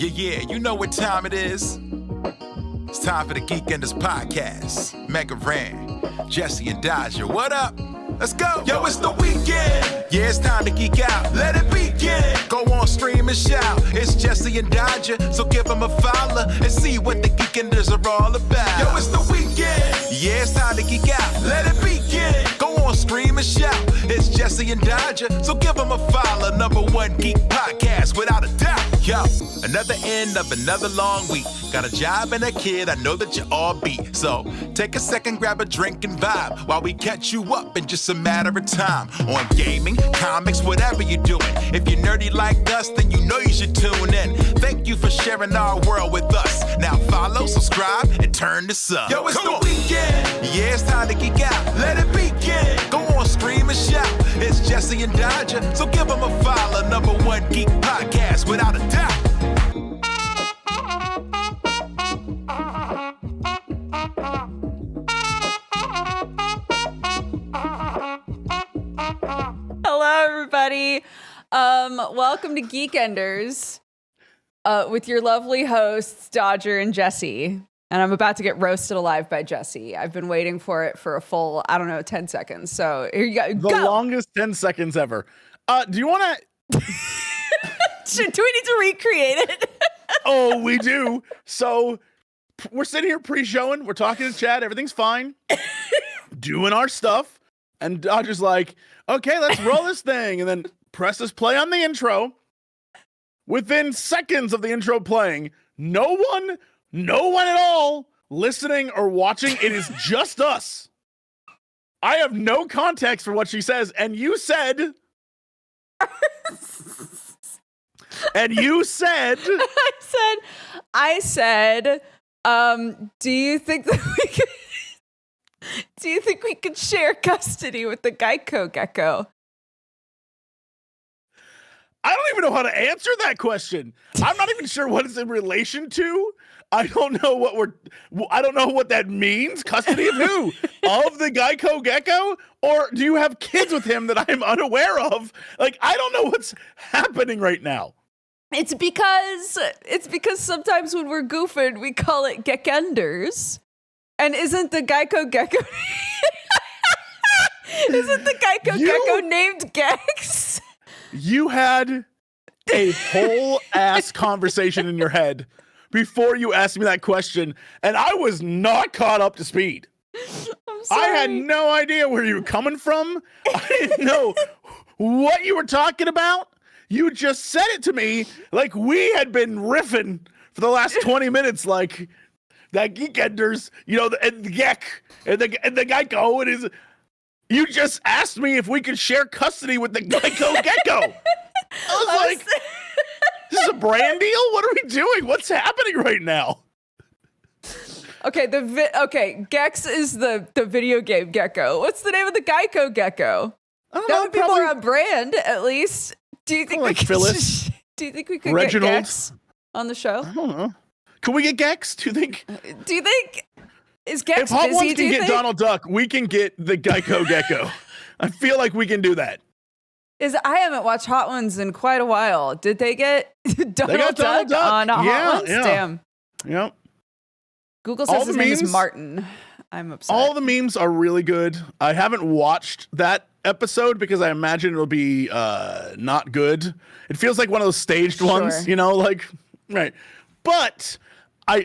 Yeah, you know what time it is. It's time for the Geekenders podcast. MegaRan, Jesse and Dodger, what up? Let's go. Yo, it's the weekend. Yeah, it's time to geek out. Let it begin. Go on, stream and shout. It's Jesse and Dodger, so give them a follow and see what the Geekenders are all about. Yo, it's the weekend. Yeah, it's time to geek out. Let it begin. Go on, stream and shout. It's Jesse and Dodger, so give them a follow. #1 geek podcast, without a doubt. Yo, another end of another long week. Got a job and a kid, I know that you all beat. So take a second, grab a drink and vibe while we catch you up in just a matter of time. On gaming, comics, whatever you're doing. If you're nerdy like us, then you know you should tune in. Thank you for sharing our world with us. Now follow, subscribe, and turn this up. Yo, it's the weekend. Yeah, it's time to geek out. Let it begin. Go on, stream and shout. It's Jesse and Dodger, so give them a follow. #1 geek podcast, without a doubt. Hello, everybody. Welcome to Geekenders with your lovely hosts, Dodger and Jesse. And I'm about to get roasted alive by Jesse. I've been waiting for it for a full, 10 seconds. So here you go. The longest 10 seconds ever. Do you want to... Do we need to recreate it? Oh, we do. So we're sitting here pre-showing. We're talking to chat. Everything's fine. Doing our stuff. And Dodger's like, okay, let's roll this thing. And then presses play on the intro. Within seconds of the intro playing, no one at all listening or watching. It is just us. I have no context for what she says. And you said... I said, do you think that we could share custody with the Geico gecko? I don't even know how to answer that question. I'm not even sure what it's in relation to. I don't know what that means. Custody of who? Of the Geico gecko? Or do you have kids with him that I'm unaware of? Like, I don't know what's happening right now. It's because sometimes when we're goofing, we call it Geekenders. And isn't the Geico gecko gecko named Gex? You had a whole ass conversation in your head before you asked me that question, and I was not caught up to speed. I'm sorry. I had no idea where you were coming from. I didn't know what you were talking about. You just said it to me like we had been riffing for the last 20 minutes, like that Geekenders, and the Gek and the Geico. You just asked me if we could share custody with the Geico gecko. I was like, this is a brand deal? What are we doing? What's happening right now? Okay, Gex is the video game gecko. What's the name of the Geico gecko? I don't that know, would be more on brand, at least. Do you think Phyllis? Do you think we could Reginald? get Gex on the show? I don't know. Can we get Gex? Do you think is Gex if Hot busy? Ones can get Donald Duck, we can get the Geico gecko. I feel like we can do that. I haven't watched Hot Ones in quite a while. Did they get Donald Duck on Hot Ones? Yeah. Damn. Yep. Google says his name is Martin. I'm upset. All the memes are really good. I haven't watched that episode because I imagine it'll be not good. It feels like one of those staged ones, right. But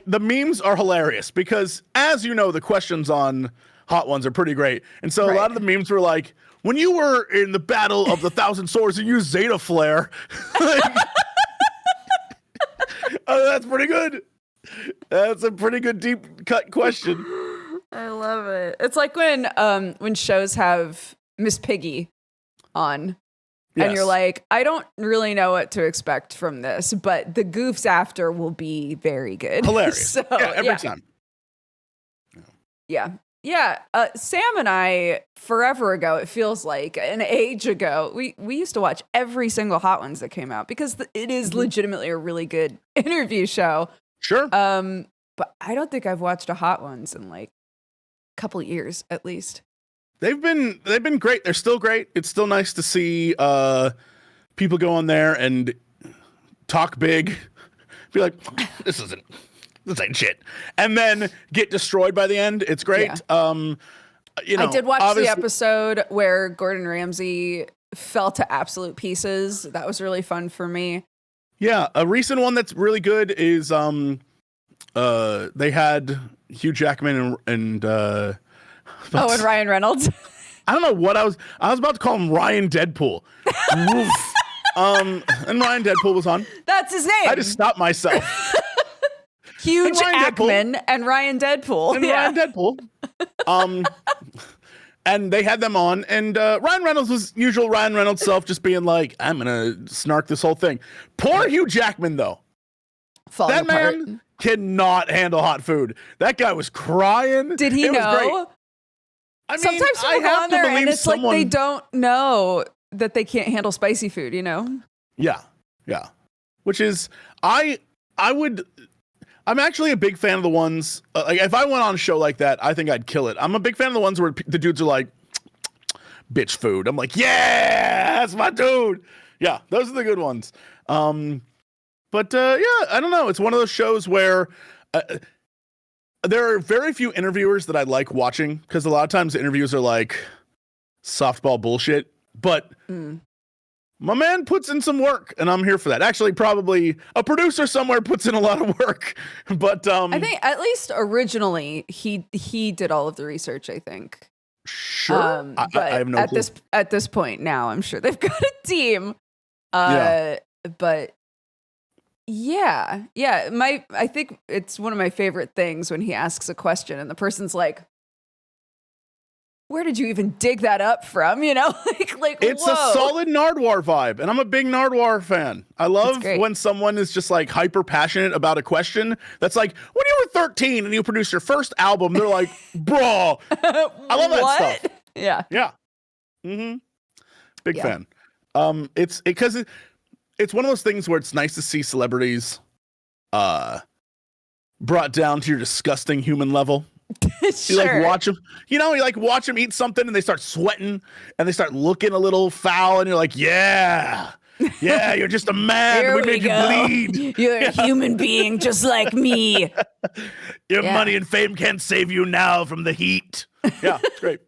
the memes are hilarious because, as you know, the questions on Hot Ones are pretty great. And so a lot of the memes were like, when you were in the Battle of the Thousand Swords and used Zeta Flare. That's pretty good. That's a pretty good deep cut question. I love it. It's like when shows have Miss Piggy on. Yes. And you're like, I don't really know what to expect from this, but the goofs after will be very good. Hilarious. So, every time. Yeah. Yeah. Sam and I, forever ago, it feels like an age ago, we used to watch every single Hot Ones that came out because it is legitimately a really good interview show. Sure. But I don't think I've watched a Hot Ones in like a couple of years at least. They've been great. They're still great. It's still nice to see people go on there and talk big, be like, this ain't shit, and then get destroyed by the end. It's great. Yeah. I did watch the episode where Gordon Ramsay fell to absolute pieces. That was really fun for me. Yeah, a recent one that's really good is they had Hugh Jackman and and Ryan Reynolds. I don't know what I was about to call him Ryan Deadpool. And Ryan Deadpool was on. That's his name. I just stopped myself. Hugh Jackman and Ryan Deadpool. Ryan Deadpool. And they had them on, and Ryan Reynolds was usual Ryan Reynolds self, just being like, I'm gonna snark this whole thing. Poor Hugh Jackman, though. Falling apart. Man cannot handle hot food. That guy was crying. Did he know? I mean, sometimes people go on there and it's like they don't know that they can't handle spicy food, you know? Yeah. Which is, I'm actually a big fan of the ones, like if I went on a show like that, I think I'd kill it. I'm a big fan of the ones where the dudes are like, bitch food. I'm like, yeah, that's my dude. Yeah, those are the good ones. But I don't know. It's one of those shows where there are very few interviewers that I like watching, because a lot of times the interviews are like softball bullshit. But my man puts in some work, and I'm here for that. Actually, probably a producer somewhere puts in a lot of work. But I think at least originally he did all of the research, I think. Sure. But I have no clue. At this point now, I'm sure they've got a team. But yeah. I think it's one of my favorite things when he asks a question and the person's like, where did you even dig that up from? You know, like it's whoa. a solid Nardwuar vibe, and I'm a big Nardwuar fan. I love when someone is just like hyper passionate about a question. That's like, when you were 13 and you produced your first album, they're like, bro, I love that stuff. Yeah. Mm-hmm. Big fan. It's because it's one of those things where it's nice to see celebrities brought down to your disgusting human level. Sure. You like watch them, you like watch them eat something and they start sweating and they start looking a little foul, and you're like, yeah, you're just a man. We made you bleed. You're a human being just like me. Your money and fame can't save you now from the heat. Yeah, it's great.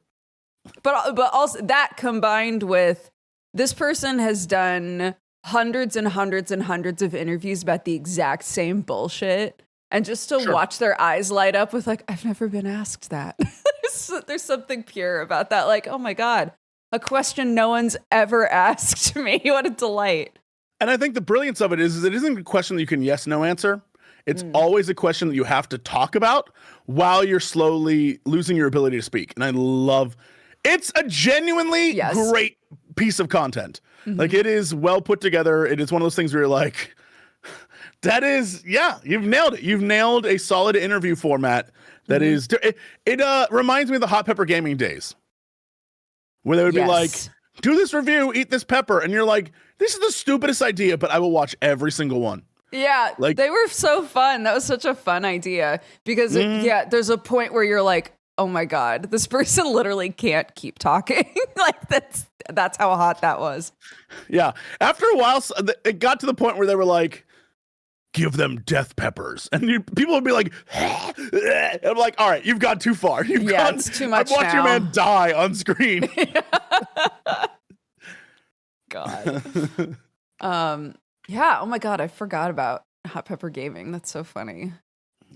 But also that combined with this person has done hundreds and hundreds and hundreds of interviews about the exact same bullshit. And just to watch their eyes light up with like, I've never been asked that. There's something pure about that. Like, oh my God, a question no one's ever asked me. What a delight. And I think the brilliance of it is it isn't a question that you can yes, no answer. It's always a question that you have to talk about while you're slowly losing your ability to speak. And I love, it's a genuinely great piece of content. Mm-hmm. Like, it is well put together. It is one of those things where you're like, that is, you've nailed it. You've nailed a solid interview format that is, it reminds me of the Hot Pepper Gaming days, where they would be like, do this review, eat this pepper. And you're like, this is the stupidest idea, but I will watch every single one. Yeah, like, they were so fun. That was such a fun idea because, there's a point where you're like, oh my God, this person literally can't keep talking. Like, that's how hot that was. Yeah. After a while, it got to the point where they were like, give them death peppers. And people would be like, and I'm like, all right, you've gone too far. It's too much. I've watched your man die on screen. God. Oh my God, I forgot about Hot Pepper Gaming. That's so funny.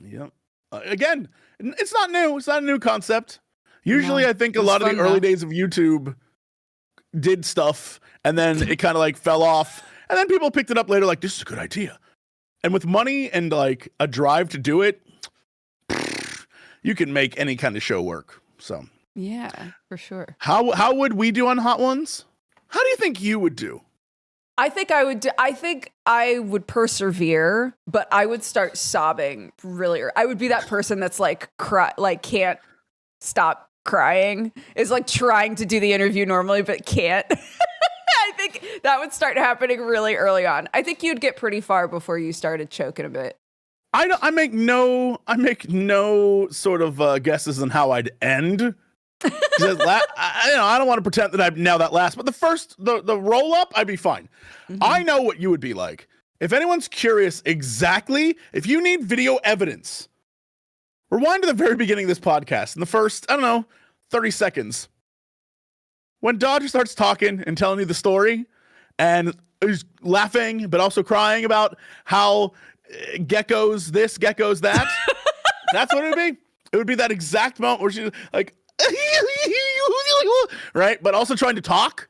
Yep. Again, it's not new. It's not a new concept. Usually I think a lot of the early days of YouTube did stuff and then it kind of like fell off. And then people picked it up later like, this is a good idea. And with money and like a drive to do it, you can make any kind of show work. So yeah, for sure. How would we do on Hot Ones? How do you think you would do? I think I would persevere, but I would start sobbing really. I would be that person that's like can't stop crying. Is like trying to do the interview normally but can't. I think that would start happening really early on. I think you'd get pretty far before you started choking a bit. I make no sort of guesses on how I'd end. I don't want to pretend that I've nailed that last, but the roll up, I'd be fine. Mm-hmm. I know what you would be like. if anyone's curious exactly, if you need video evidence, rewind to the very beginning of this podcast in the first, 30 seconds. When Dodger starts talking and telling you the story and he's laughing, but also crying about how geckos this, geckos that, that's what it would be. It would be that exact moment where she's like, right? But also trying to talk.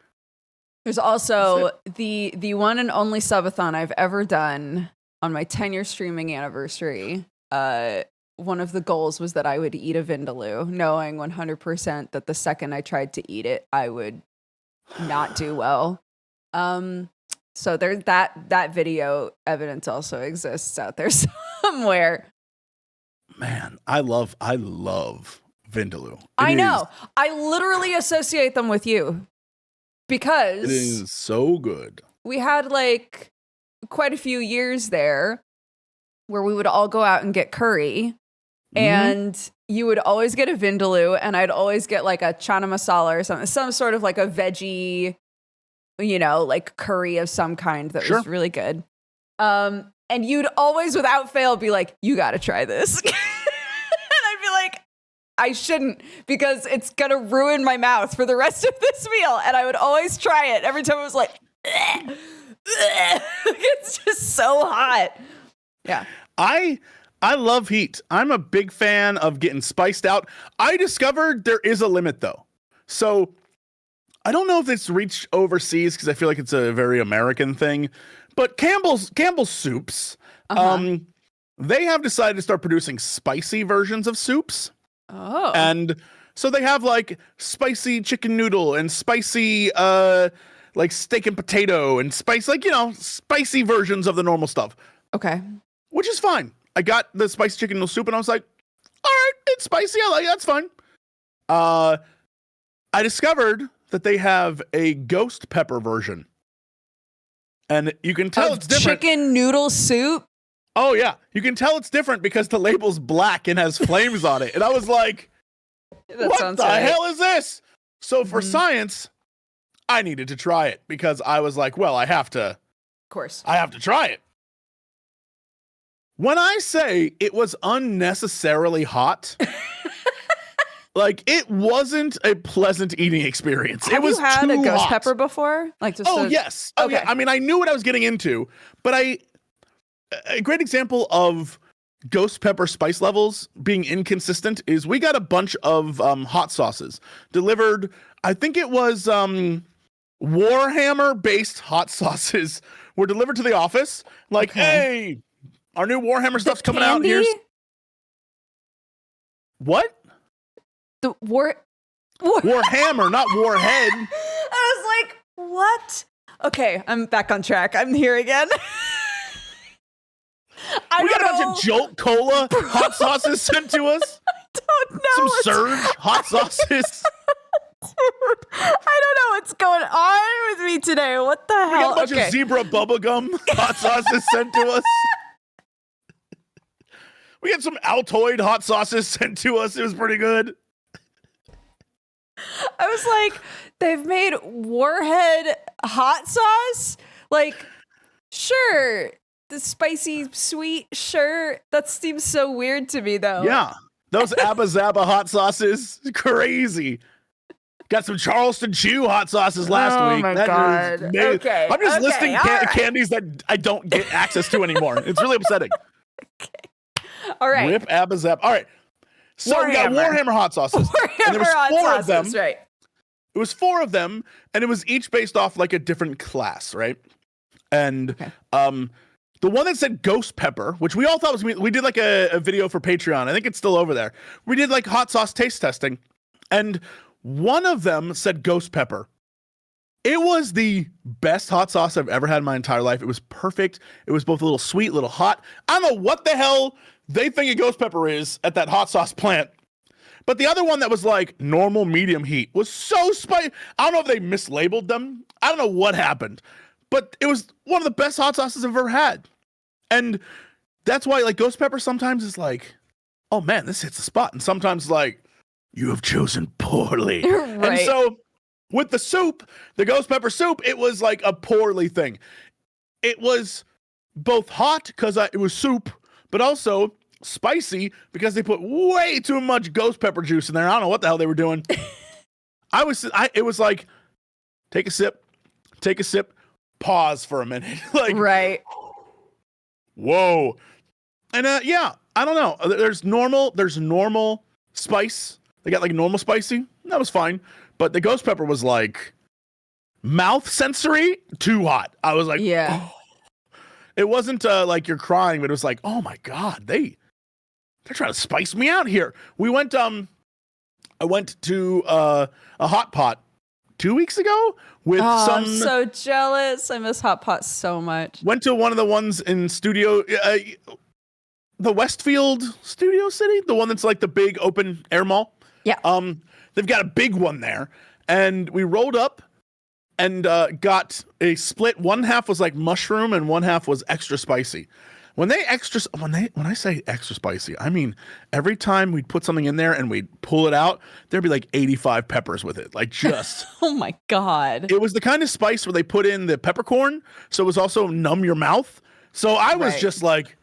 There's also the one and only subathon I've ever done on my 10-year streaming anniversary. One of the goals was that I would eat a Vindaloo, knowing 100% that the second I tried to eat it, I would not do well. So there's that video evidence also exists out there somewhere. Man, I love Vindaloo. I know. I literally associate them with you because it is so good. We had like quite a few years there where we would all go out and get curry. And you would always get a Vindaloo, and I'd always get like a chana masala or something, some sort of like a veggie, like curry of some kind that was really good. And you'd always, without fail, be like, you got to try this. And I'd be like, I shouldn't, because it's going to ruin my mouth for the rest of this meal. And I would always try it. Every time I was like, it's just so hot. Yeah. I love heat. I'm a big fan of getting spiced out. I discovered there is a limit though. So I don't know if it's reached overseas because I feel like it's a very American thing, but Campbell's soups, they have decided to start producing spicy versions of soups. Oh. And so they have like spicy chicken noodle and spicy like steak and potato and spicy versions of the normal stuff. Okay. Which is fine. I got the spicy chicken noodle soup and I was like, all right, it's spicy. I like it. That's fine. I discovered that they have a ghost pepper version. And you can tell it's different. Chicken noodle soup? Oh, yeah. You can tell it's different because the label's black and has flames on it. And I was like, what the hell is this? So for science, I needed to try it because I was like, well, I have to. Of course. I have to try it. When I say it was unnecessarily hot, like it wasn't a pleasant eating experience. Have it was you had a ghost hot. pepper before? Like just yes. Okay. Yeah. I mean, I knew what I was getting into, but a great example of ghost pepper spice levels being inconsistent is we got a bunch of hot sauces delivered. I think it was Warhammer based hot sauces were delivered to the office. Like, hey, our new Warhammer stuff's coming out. Here's what? The Warhammer, not Warhead. I was like, what? Okay, I'm back on track. I'm here again. We got a bunch of Jolt Cola hot sauces sent to us. I don't know. Some Surge hot sauces. Dude, I don't know what's going on with me today. What the hell? We got a bunch of Zebra bubblegum hot sauces sent to us. We had some Altoid hot sauces sent to us. It was pretty good. I was like, they've made Warhead hot sauce? Like, sure. The spicy sweet, sure. That seems so weird to me, though. Yeah. Those Abba Zaba hot sauces, crazy. Got some Charleston Chew hot sauces last week. Oh, my God. Okay. I'm just listing candies that I don't get access to anymore. It's really upsetting. Okay. All right. Rip Abba Zaba. All right. So we got Warhammer hot sauces. And there was four of them. Right. It was 4 of them, and it was each based off like a different class, right? And the one that said ghost pepper, which we all thought was, we did like a video for Patreon. I think it's still over there. We did like hot sauce taste testing, and one of them said ghost pepper. It was the best hot sauce I've ever had in my entire life. It was perfect. It was both a little sweet, a little hot. I don't know what the hell they think a ghost pepper is at that hot sauce plant. But the other one that was like normal medium heat was so spicy. I don't know if they mislabeled them. I don't know what happened. But it was one of the best hot sauces I've ever had. And that's why like ghost pepper sometimes is like, oh man, this hits the spot. And sometimes like, you have chosen poorly. Right. And so with the soup, the ghost pepper soup, it was like a poorly thing. It was both hot because it was soup, but also spicy because they put way too much ghost pepper juice in there. I don't know what the hell they were doing. It was like, take a sip, pause for a minute. Like, Right. whoa. And yeah, I don't know. There's normal spice. They got like normal spicy. That was fine. But the ghost pepper was like mouth sensory, too hot. I was like, Yeah. oh. It wasn't like you're crying, but it was like, oh my God, they're trying to spice me out here. We went, I went to a hot pot 2 weeks ago with I'm so jealous. I miss hot pot so much. Went to one of the ones in studio, the Westfield Studio City, the one that's like the big open air mall. Yeah. They've got a big one there, and we rolled up and got a split. One half was like mushroom, and one half was extra spicy. When I say extra spicy, I mean every time we'd put something in there and we'd pull it out, there'd be like 85 peppers with it, like just. Oh my God. It was the kind of spice where they put in the peppercorn, so it was also numb your mouth. So I was just like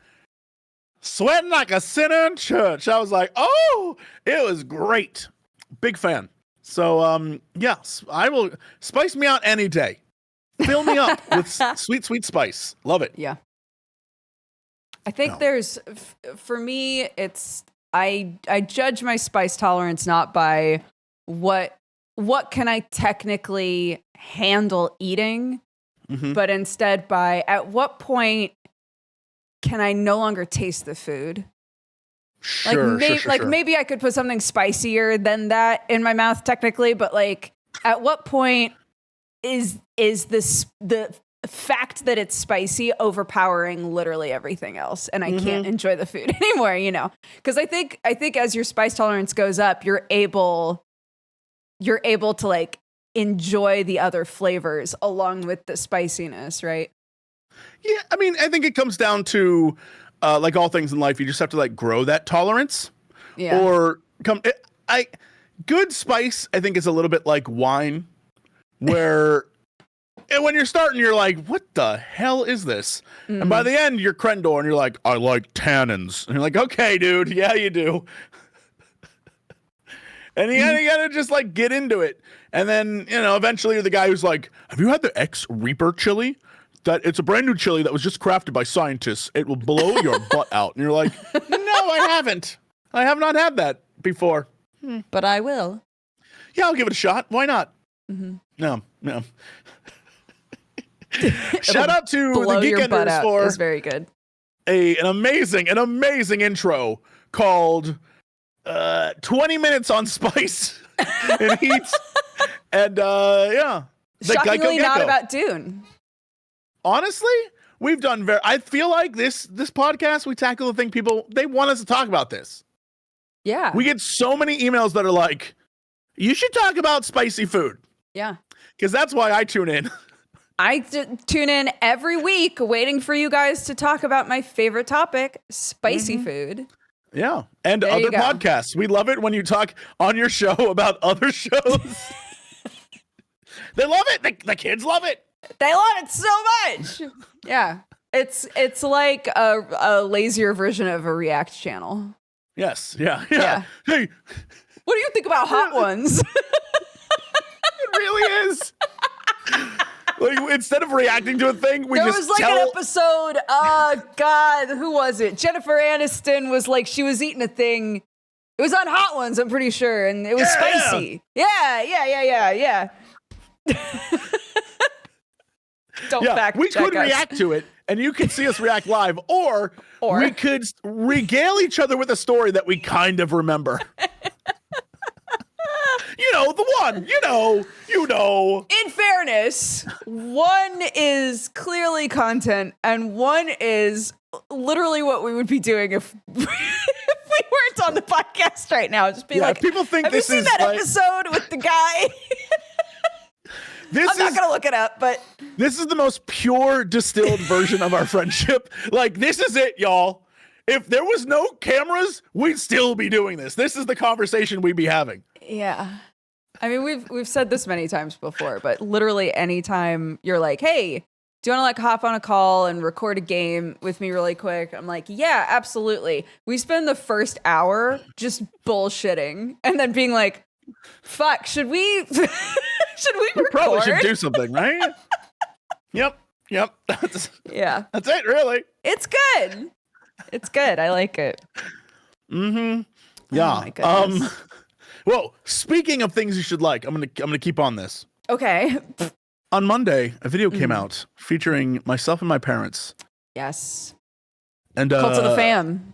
sweating like a sinner in church. I was like, oh, it was great. Big fan. So, yes, I will spice me out any day. Fill me up with sweet, sweet spice. Love it. Yeah. I think for me, it's, I judge my spice tolerance not by what can I technically handle eating, but instead by at what point can I no longer taste the food? Sure, maybe I could put something spicier than that in my mouth technically, but like at what point is this the fact that it's spicy overpowering literally everything else and I can't enjoy the food anymore, you know? Because I think as your spice tolerance goes up, you're able to like enjoy the other flavors along with the spiciness, right? Yeah, I mean, I think it comes down to like all things in life, you just have to like grow that tolerance. Yeah. Or good spice, I think, is a little bit like wine, where and when you're starting, you're like, what the hell is this? And by the end, you're Crendor, and you're like, I like tannins. And you're like, okay, dude, yeah, you do. And you gotta just like get into it. And then, you know, eventually you're the guy who's like, have you had the X Reaper chili? That it's a brand new chili that was just crafted by scientists. It will blow your butt out. And you're like, no, I haven't. I have not had that before. But I will. Yeah, I'll give it a shot. Why not? No. Shout out to the Blow your butt Geekenders out for is very good. an amazing intro called 20 Minutes on Spice and Heat. And yeah. Shockingly not about Dune. Honestly, we've done I feel like this podcast, we tackle the thing they want us to talk about this. Yeah. We get so many emails that are like, you should talk about spicy food. Yeah. Because that's why I tune in. I tune in every week waiting for you guys to talk about my favorite topic, spicy food. Yeah. And There you other go. podcasts. We love it when you talk on your show about other shows. They love it. The kids love it. They love it so much. Yeah. It's like a lazier version of a React channel. Yes. Yeah. Yeah. Hey, What do you think about Hot Ones? it really is. Like, instead of reacting to a thing, we There just was like tell. an episode, God, who was it? Jennifer Aniston was like, she was eating a thing. It was on Hot Ones, I'm pretty sure, and it was spicy. Yeah. Don't fact we check could us. react to it, and you could see us react live, or we could regale each other with a story that we kind of remember. You know, the one, you know. In fairness, one is clearly content, and one is literally what we would be doing if we weren't on the podcast right now. Just be like, people think have this you seen is that like, episode with the guy? I'm not gonna look it up, but this is the most pure distilled version of our friendship. Like, this is it, y'all. If there was no cameras, we'd still be doing this. This is the conversation we'd be having. yeah. I mean, we've said this many times before, but literally anytime you're like, hey, do you want to like hop on a call and record a game with me really quick? I'm like, yeah, absolutely. We spend the first hour just bullshitting and then being like, fuck, should we record? Probably should do something, right? Yep. That's it, really. It's good. It's good. I like it. Mm-hmm. Yeah. Oh my goodness. Well, speaking of things you should like, I'm gonna keep on this. Okay. On Monday, a video came out featuring myself and my parents. Yes. And Cult of the Fam.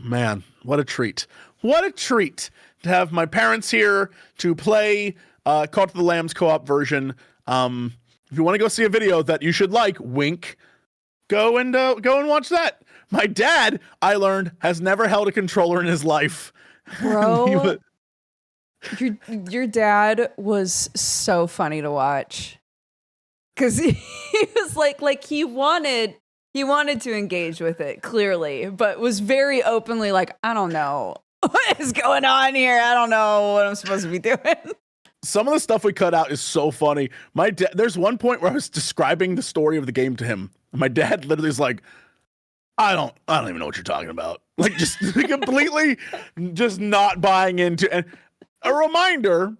Man, what a treat. What a treat to have my parents here to play Cult of the Lamb's co-op version. If you want to go see a video that you should like, wink, go and watch that. My dad, I learned, has never held a controller in his life. Bro, your dad was so funny to watch. Because he was like he wanted to engage with it, clearly, but was very openly like, I don't know what is going on here. I don't know what I'm supposed to be doing. Some of the stuff we cut out is so funny. There's one point where I was describing the story of the game to him. My dad literally is like, I don't even know what you're talking about. Like, just completely just not buying into. And a reminder,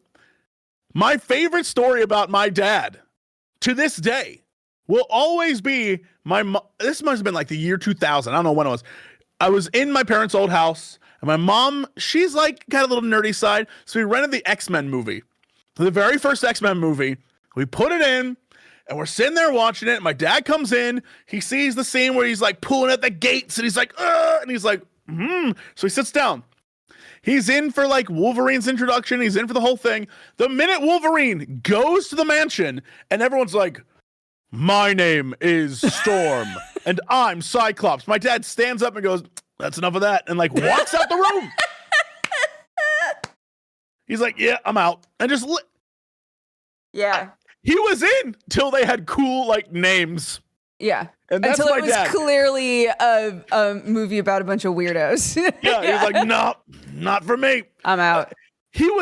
my favorite story about my dad to this day will always be this must have been like the year 2000. I don't know when it was. I was in my parents' old house, and my mom, she's like got a little nerdy side. So we rented the X-Men movie. The very first X-Men movie. We put it in, and we're sitting there watching it. And my dad comes in. He sees the scene where he's like pulling at the gates, and he's like, and he's like, So he sits down. He's in for like Wolverine's introduction. He's in for the whole thing. The minute Wolverine goes to the mansion, and everyone's like, my name is Storm, and I'm Cyclops. My dad stands up and goes, that's enough of that, and like walks out the room. He's like, yeah, I'm out. And just Yeah. He was in till they had cool like names. Yeah. And that's until my it was dad. Clearly a movie about a bunch of weirdos. Yeah, he was like, no, not for me. I'm out.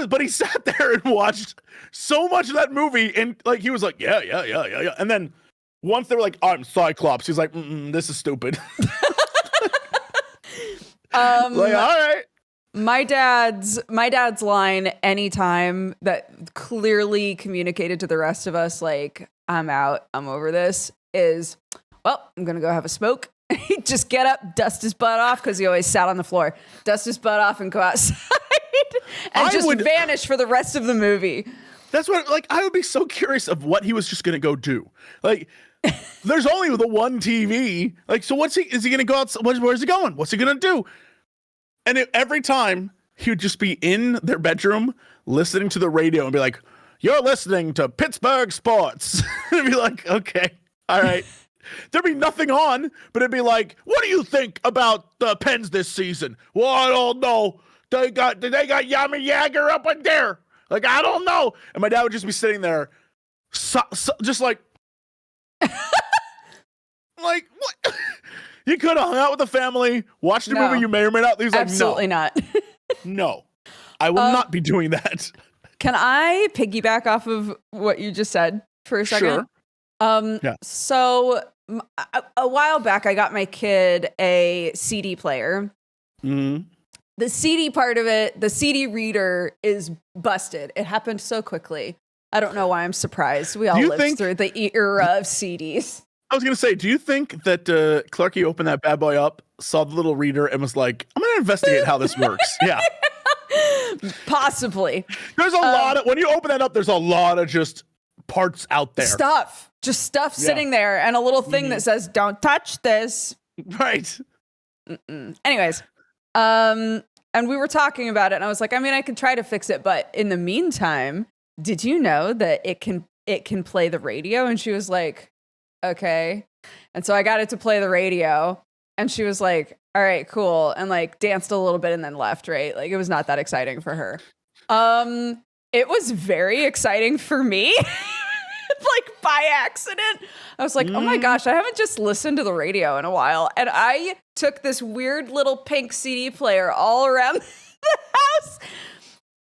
But he sat there and watched so much of that movie, and like he was like, yeah. And then once they were like, I'm Cyclops, he's like, this is stupid. Like, all right. My dad's line anytime that clearly communicated to the rest of us, like, I'm out, I'm over this, is, well, I'm going to go have a smoke. He'd just get up, dust his butt off, because he always sat on the floor, dust his butt off and go outside and vanish for the rest of the movie. That's what, like, I would be so curious of what he was just going to go do. Like, there's only the one TV. Like, so is he going to go out? Where's he going? What's he going to do? And every time he would just be in their bedroom listening to the radio and be like, you're listening to Pittsburgh Sports. And be like, okay, all right. There'd be nothing on, but it'd be like, what do you think about the Pens this season? Well, I don't know. They got Yami Jagger up in there. Like, I don't know. And my dad would just be sitting there just like, like, what? You could have hung out with the family, watched a movie you may or may not. He's like, absolutely not. No, I will not be doing that. Can I piggyback off of what you just said for a second? Sure. Yeah. So a while back, I got my kid a CD player. Mm-hmm. The CD part of it, the CD reader is busted. It happened so quickly. I don't know why I'm surprised. We all lived through the era of CDs. I was going to say, do you think that Clarky opened that bad boy up, saw the little reader, and was like, I'm going to investigate how this works? Yeah. Possibly. There's a lot of, when you open that up, there's a lot of just parts out there. Stuff sitting there, and a little thing that says, don't touch this. Right. Anyways, and we were talking about it, and I was like, I mean, I could try to fix it, but in the meantime, did you know that it can play the radio? And she was like, okay. And so I got it to play the radio, and she was like, all right, cool. And like danced a little bit and then left, right? Like it was not that exciting for her. It was very exciting for me. Like by accident. I was like, oh my gosh, I haven't just listened to the radio in a while. And I took this weird little pink CD player all around the house.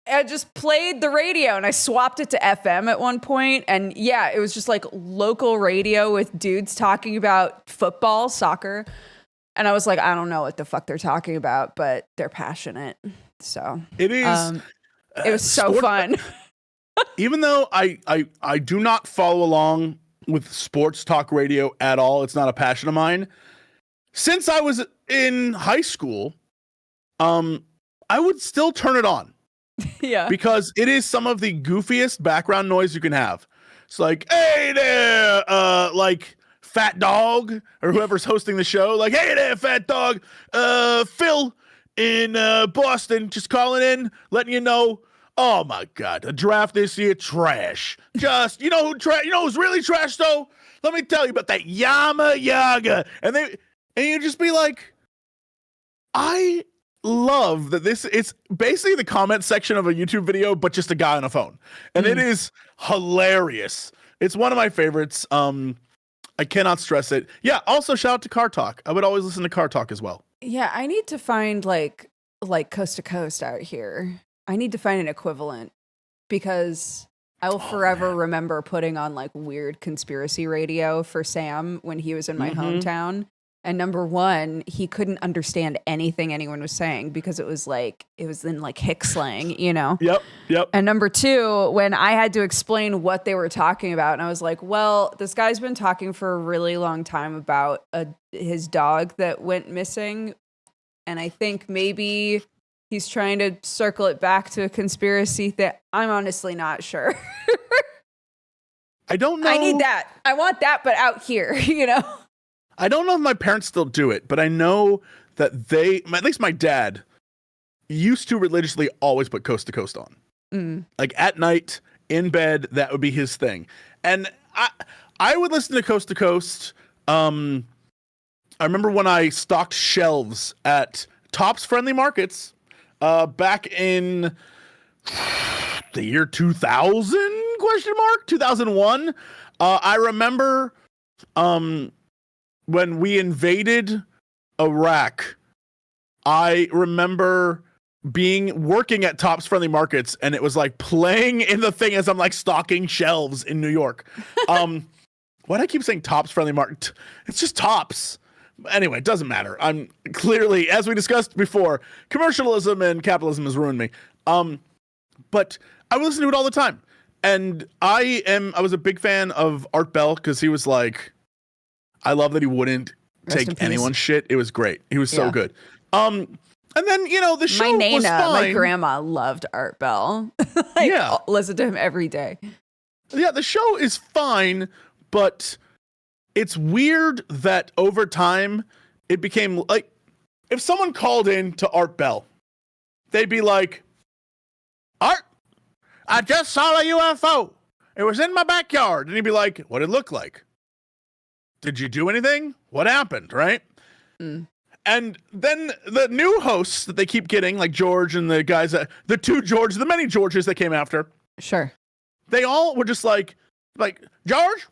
I just played the radio and I swapped it to FM at one point. And yeah, it was just like local radio with dudes talking about football, soccer. And I was like, I don't know what the fuck they're talking about, but they're passionate. So it is. It was so fun. Even though I do not follow along with sports talk radio at all, it's not a passion of mine. Since I was in high school, I would still turn it on. Yeah. Because it is some of the goofiest background noise you can have. It's like, hey there, like fat dog, or whoever's hosting the show, like, hey there, fat dog, Phil in Boston, just calling in, letting you know, oh my God, the draft this year, trash. Just, you know who's really trash though? Let me tell you about that Yama Yaga. And you just be like, I love that it's basically the comment section of a YouTube video, but just a guy on a phone. And it is hilarious. It's one of my favorites. I cannot stress it. Yeah, also shout out to Car Talk. I would always listen to Car Talk as well. Yeah, I need to find like Coast to Coast out here. I need to find an equivalent because I will forever remember putting on like weird conspiracy radio for Sam when he was in my hometown. And number one, he couldn't understand anything anyone was saying because it was in like hick slang, you know? Yep. And number two, when I had to explain what they were talking about, and I was like, well, this guy's been talking for a really long time about his dog that went missing. And I think maybe he's trying to circle it back to a conspiracy that I'm honestly not sure. I don't know. I need that. I want that, but out here, you know? I don't know if my parents still do it, but I know that at least my dad, used to religiously always put Coast to Coast on. Like at night, in bed, that would be his thing. And I would listen to Coast. I remember when I stocked shelves at Tops Friendly Markets back in the year 2000, 2001. I remember when we invaded Iraq, I remember working at Tops Friendly Markets, and it was like playing in the thing as I'm like stocking shelves in New York. Why do I keep saying Tops Friendly Market? It's just Tops. Anyway, it doesn't matter. I'm clearly, as we discussed before, commercialism and capitalism has ruined me. But I would listen to it all the time. And I was a big fan of Art Bell because he was like, I love that he wouldn't take anyone's shit. It was great. He was so good. And then, you know, the show was fine. My grandma loved Art Bell. Listen to him every day. Yeah, the show is fine, but it's weird that over time it became like, if someone called in to Art Bell, they'd be like, Art, I just saw a UFO. It was in my backyard. And he'd be like, what did it look like? Did you do anything? What happened, right? And then the new hosts that they keep getting, like George and the guys, the many Georges that came after. Sure. They all were just like, George,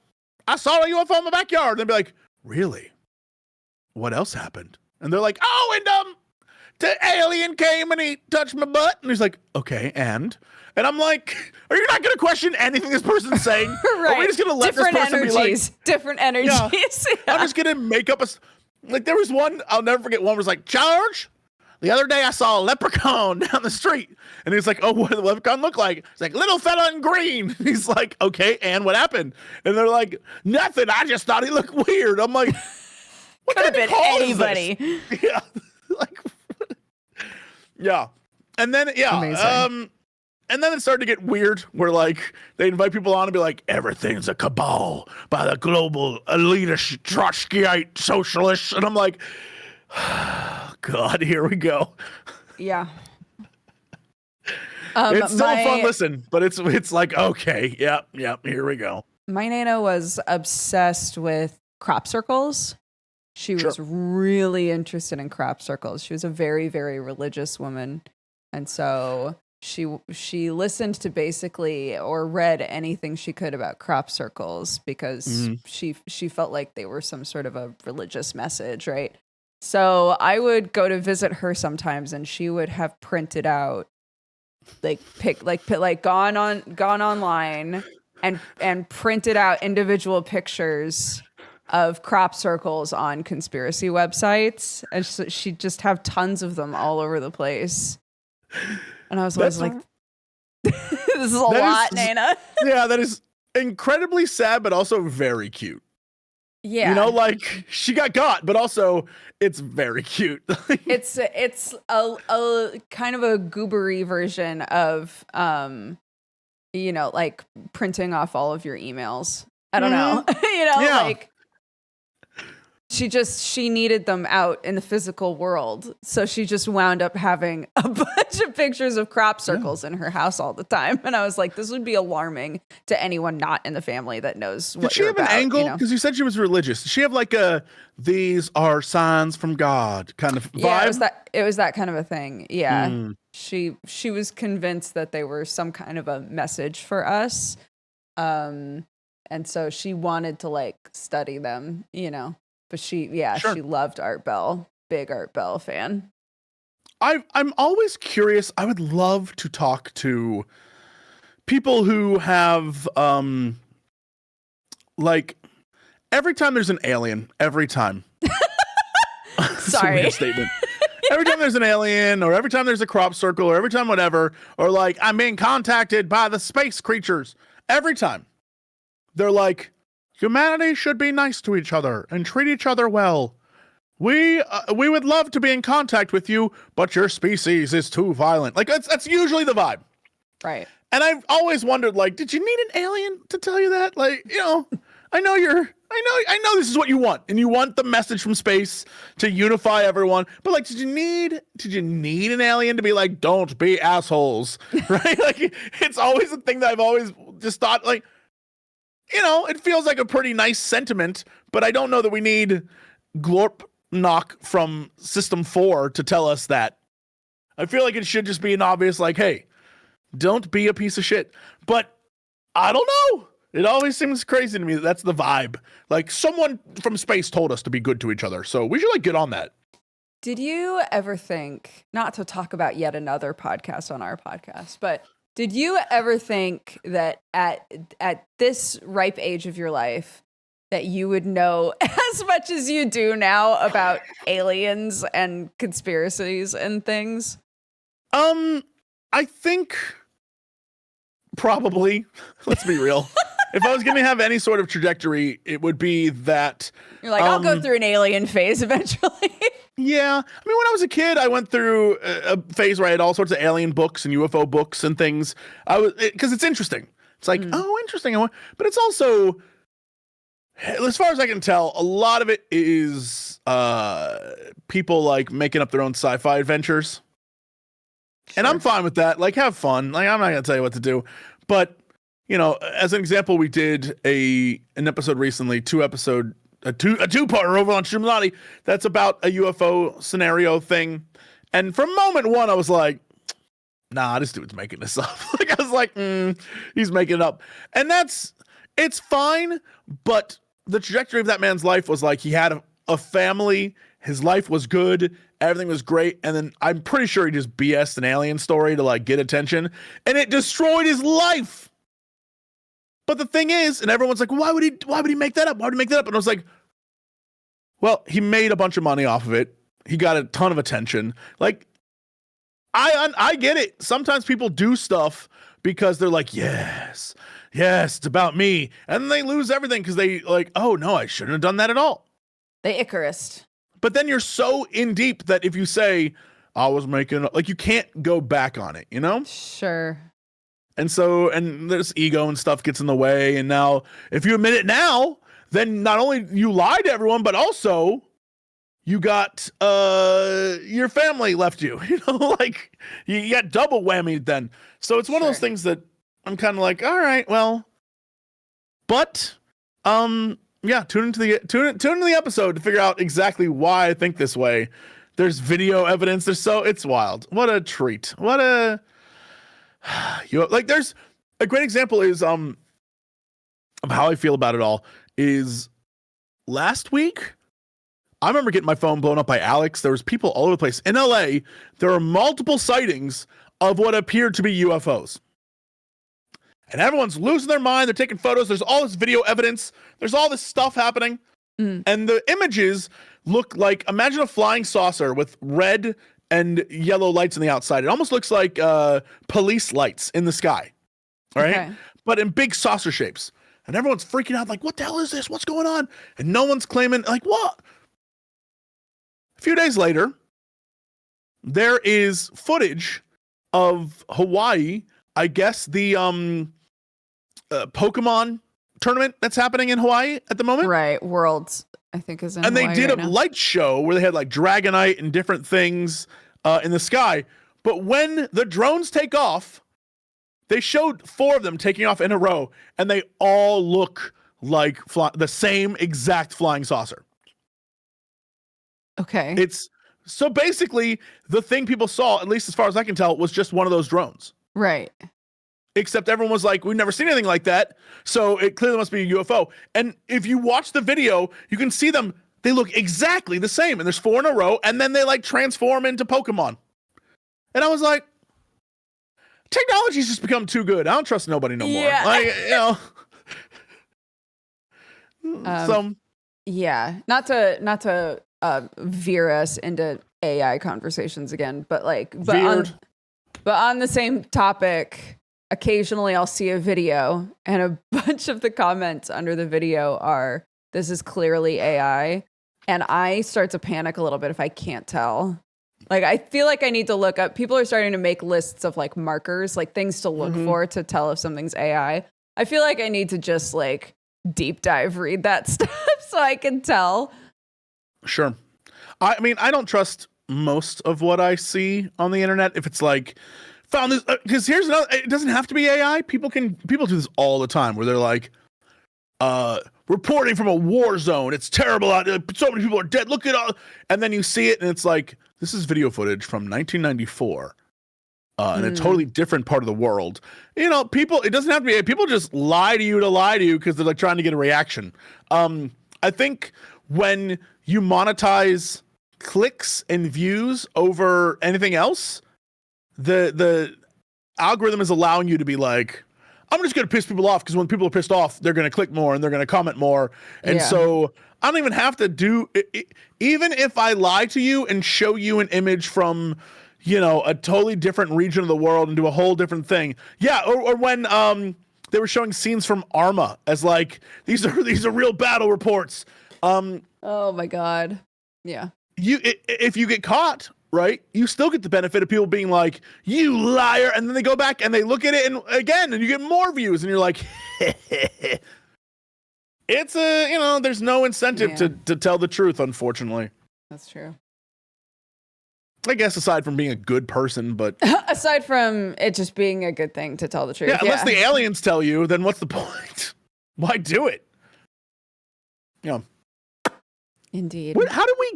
I saw a UFO in my backyard. And they'd be like, really? What else happened? And they're like, and the alien came and he touched my butt. And he's like, okay, and I'm like, are you not going to question anything this person's saying? Right. Are we just going to let this person be like... Different energies. Yeah. I'm just going to make up like there was one, I'll never forget, one was like, George, the other day I saw a leprechaun down the street. And he's like, oh, what did the leprechaun look like? It's like, little fella in green. He's like, okay, and what happened? And they're like, nothing. I just thought he looked weird. I'm like, what could have been anybody. Yeah. Yeah. And then, Amazing. And then it started to get weird where like they invite people on and be like, everything's a cabal by the global elitist Trotskyite socialists. And I'm like, God, here we go. Yeah. It's still a fun listen, but it's like, okay, yep, here we go. My Nana was obsessed with crop circles. She was really interested in crop circles. She was a very, very religious woman. And so she listened to basically or read anything she could about crop circles because she felt like they were some sort of a religious message, right? So I would go to visit her sometimes and she would have printed out gone online and printed out individual pictures of crop circles on conspiracy websites, and so she'd just have tons of them all over the place. And I was always like, this is a lot, Nana. Yeah, that is incredibly sad, but also very cute. Yeah. You know, like she got, but also it's very cute. it's a kind of a goobery version of, like printing off all of your emails. I don't know, like she needed them out in the physical world. So she just wound up having a bunch of pictures of crop circles in her house all the time. And I was like, this would be alarming to anyone not in the family that knows what you're about. Did she have an angle? Because you said she was religious. Did she have like these are signs from God kind of vibe? Yeah, it was that kind of a thing. Yeah. She was convinced that they were some kind of a message for us. And so she wanted to like study them, But she loved Art Bell. Big Art Bell fan. I'm always curious. I would love to talk to people who have, like, every time there's an alien, every time. Sorry. That's a weird statement. Every time there's an alien, or every time there's a crop circle, or every time whatever, or like, I'm being contacted by the space creatures. Every time. They're like, humanity should be nice to each other and treat each other well. We would love to be in contact with you, but your species is too violent. Like that's usually the vibe. Right. And I've always wondered, like, did you need an alien to tell you that? Like, I know this is what you want, and you want the message from space to unify everyone. But like, did you need an alien to be like, don't be assholes, right? Like, it's always a thing that I've always just thought, like, it feels like a pretty nice sentiment, but I don't know that we need Glorp Knock from System 4 to tell us that. I feel like it should just be an obvious, like, hey, don't be a piece of shit. But I don't know. It always seems crazy to me that that's the vibe. Like, someone from space told us to be good to each other, so we should, like, get on that. Did you ever think, not to talk about yet another podcast on our podcast, but did you ever think that at this ripe age of your life that you would know as much as you do now about aliens and conspiracies and things? I think probably. Let's be real. If I was going to have any sort of trajectory, it would be that. You're like, I'll go through an alien phase eventually. Yeah. I mean, when I was a kid, I went through a phase where I had all sorts of alien books and UFO books and things. Because it's interesting. It's like, oh, interesting. But it's also, as far as I can tell, a lot of it is people like making up their own sci-fi adventures. Sure. And I'm fine with that. Like, have fun. Like, I'm not going to tell you what to do. But, as an example, we did an episode recently, a two-parter over on Shumlati that's about a UFO scenario thing. And from moment one, I was like, nah, this dude's making this up. Like, I was like, he's making it up. And it's fine, but the trajectory of that man's life was like, he had a family, his life was good, everything was great, and then I'm pretty sure he just BS'd an alien story to like get attention, and it destroyed his life. But the thing is, and everyone's like, why would he make that up? Why would he make that up? And I was like, well, he made a bunch of money off of it. He got a ton of attention. Like, I get it. Sometimes people do stuff because they're like, yes, it's about me. And then they lose everything because they like, oh no, I shouldn't have done that at all. They Icarus. But then you're so in deep that if you say, I was making, like, you can't go back on it, Sure. And so, and there's ego and stuff gets in the way. And now, if you admit it now, then not only you lied to everyone, but also you got your family left you. Like you got double whammied then. So it's one of those things that I'm kind of like, all right, well, but yeah, tune into the episode to figure out exactly why I think this way. There's video evidence. It's wild. What a treat. There's a great example is of how I feel about it all is last week. I remember getting my phone blown up by Alex. There was people all over the place in LA. There are multiple sightings of what appeared to be UFOs. And everyone's losing their mind. They're taking photos. There's all this video evidence. There's all this stuff happening. And the images look like, imagine a flying saucer with red and yellow lights on the outside. It almost looks like police lights in the sky. All right. Okay. But in big saucer shapes. And everyone's freaking out, like, what the hell is this? What's going on? And no one's claiming, like, what? A few days later, there is footage of Hawaii, I guess the Pokemon tournament that's happening in Hawaii at the moment. Right. Worlds, I think, is in and Hawaii they did right a now. light show where they had like Dragonite and different things in the sky. But when the drones take off, they showed 4 of them taking off in a row, and they all look like the same exact flying saucer. Okay. It's so basically the thing people saw, at least as far as I can tell, was just one of those drones. Right. Except everyone was like, we've never seen anything like that. So it clearly must be a UFO. And if you watch the video, you can see them. They look exactly the same. And there's 4 in a row. And then they like transform into Pokemon. And I was like, technology's just become too good. I don't trust nobody no more. Like, yeah. Not to veer us into AI conversations again, but on the same topic, occasionally I'll see a video and a bunch of the comments under the video are, this is clearly AI. And I start to panic a little bit if I can't tell. Like, I feel like I need to look up. People are starting to make lists of like markers, like things to look for to tell if something's AI. I feel like I need to just like deep dive read that stuff so I can tell. Sure. I mean, I don't trust most of what I see on the internet. If it's like, found this, because here's another, it doesn't have to be AI. People do this all the time where they're like, reporting from a war zone. It's terrible out there. So many people are dead. Look at all. And then you see it and it's like, this is video footage from 1994 in a totally different part of the world. You know, people, it doesn't have to be, people just lie to you because they're like trying to get a reaction. I think when you monetize clicks and views over anything else, the algorithm is allowing you to be like, I'm just going to piss people off because when people are pissed off, they're going to click more and they're going to comment more. And so I don't even have to do it. Even if I lie to you and show you an image from, you know, a totally different region of the world and do a whole different thing. Yeah. Or when they were showing scenes from Arma as like, these are real battle reports. Oh my God. Yeah. If you get caught, right, you still get the benefit of people being like, you liar, and then they go back and they look at it and again, and you get more views, and you're like, it's there's no incentive to tell the truth, unfortunately. That's true. I guess aside from being a good person, but aside from it just being a good thing to tell the truth. Yeah, unless the aliens tell you, then what's the point? Why do it? Yeah. Indeed. How do we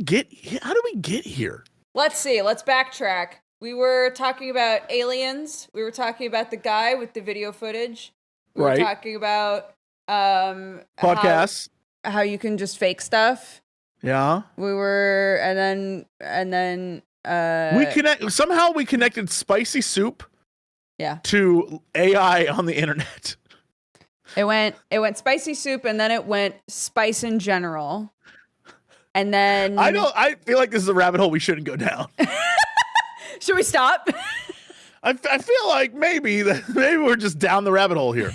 get here? Let's see. Let's backtrack. We were talking about aliens. We were talking about the guy with the video footage. We were talking about podcasts. How you can just fake stuff. Yeah. We were and then we connected spicy soup to AI on the internet. It went spicy soup and then it went spice in general. And then I feel like this is a rabbit hole we shouldn't go down. Should we stop? I feel like maybe we're just down the rabbit hole here.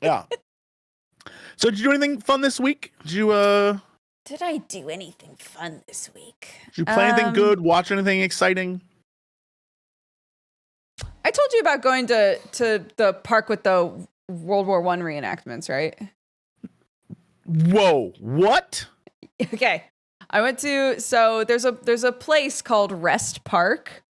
Yeah. So did you do anything fun this week? Did I do anything fun this week? Did you play anything good? Watch anything exciting? I told you about going to the park with the World War I reenactments, right? Whoa, what? Okay. I went to, so there's a place called Rest Park.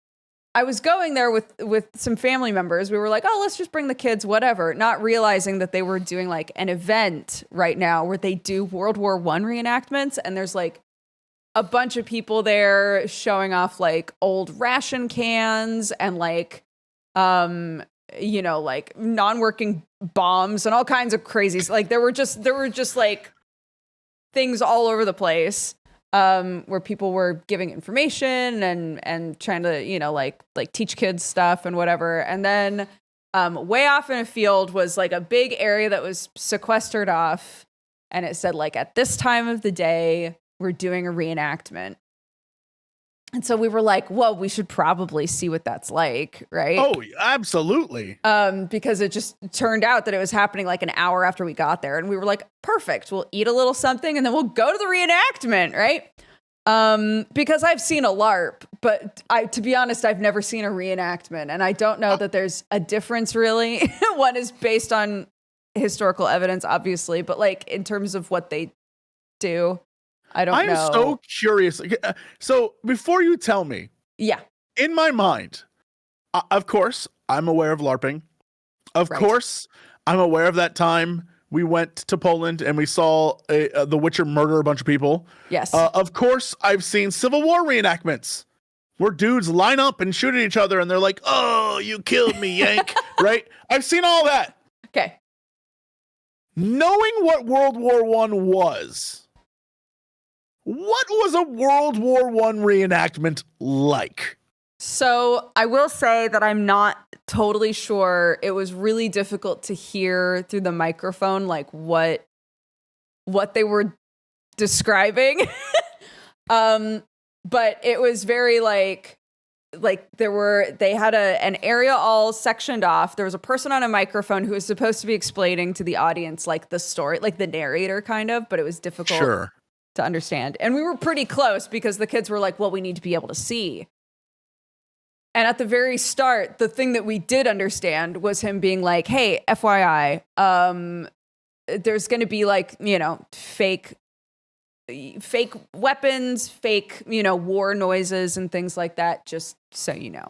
I was going there with some family members. We were like, oh, let's just bring the kids, whatever. Not realizing that they were doing like an event right now where they do World War I reenactments. And there's like a bunch of people there showing off like old ration cans and like, like non-working bombs and all kinds of crazies. Like there were just like things all over the place. where people were giving information and trying to, you know, like teach kids stuff and whatever. And then way off in a field was like a big area that was sequestered off. And it said like, at this time of the day, we're doing a reenactment. And so we were like, well, we should probably see what that's like, right? Oh, absolutely. Because it just turned out that it was happening like an hour after we got there. And we were like, perfect, we'll eat a little something and then we'll go to the reenactment, right? Because I've seen a LARP, but to be honest, I've never seen a reenactment. And I don't know that there's a difference really. One is based on historical evidence, obviously, but like in terms of what they do, I don't know. I'm so curious. So before you tell me, yeah, in my mind, of course, I'm aware of LARPing. Of course, I'm aware of that time we went to Poland and we saw the Witcher murder a bunch of people. Yes. Of course, I've seen Civil War reenactments where dudes line up and shoot at each other and they're like, oh, you killed me, Yank. Right? I've seen all that. Okay. Knowing what World War I was, what was a World War I reenactment like? So I will say that I'm not totally sure. It was really difficult to hear through the microphone, like what they were describing. But it was very like they had an area all sectioned off. There was a person on a microphone who was supposed to be explaining to the audience like the story, like the narrator kind of, but it was difficult to understand. And we were pretty close because the kids were like, well, we need to be able to see. And at the very start, the thing that we did understand was him being like, hey, FYI, there's going to be like, you know, fake weapons, fake, you know, war noises and things like that, just so you know.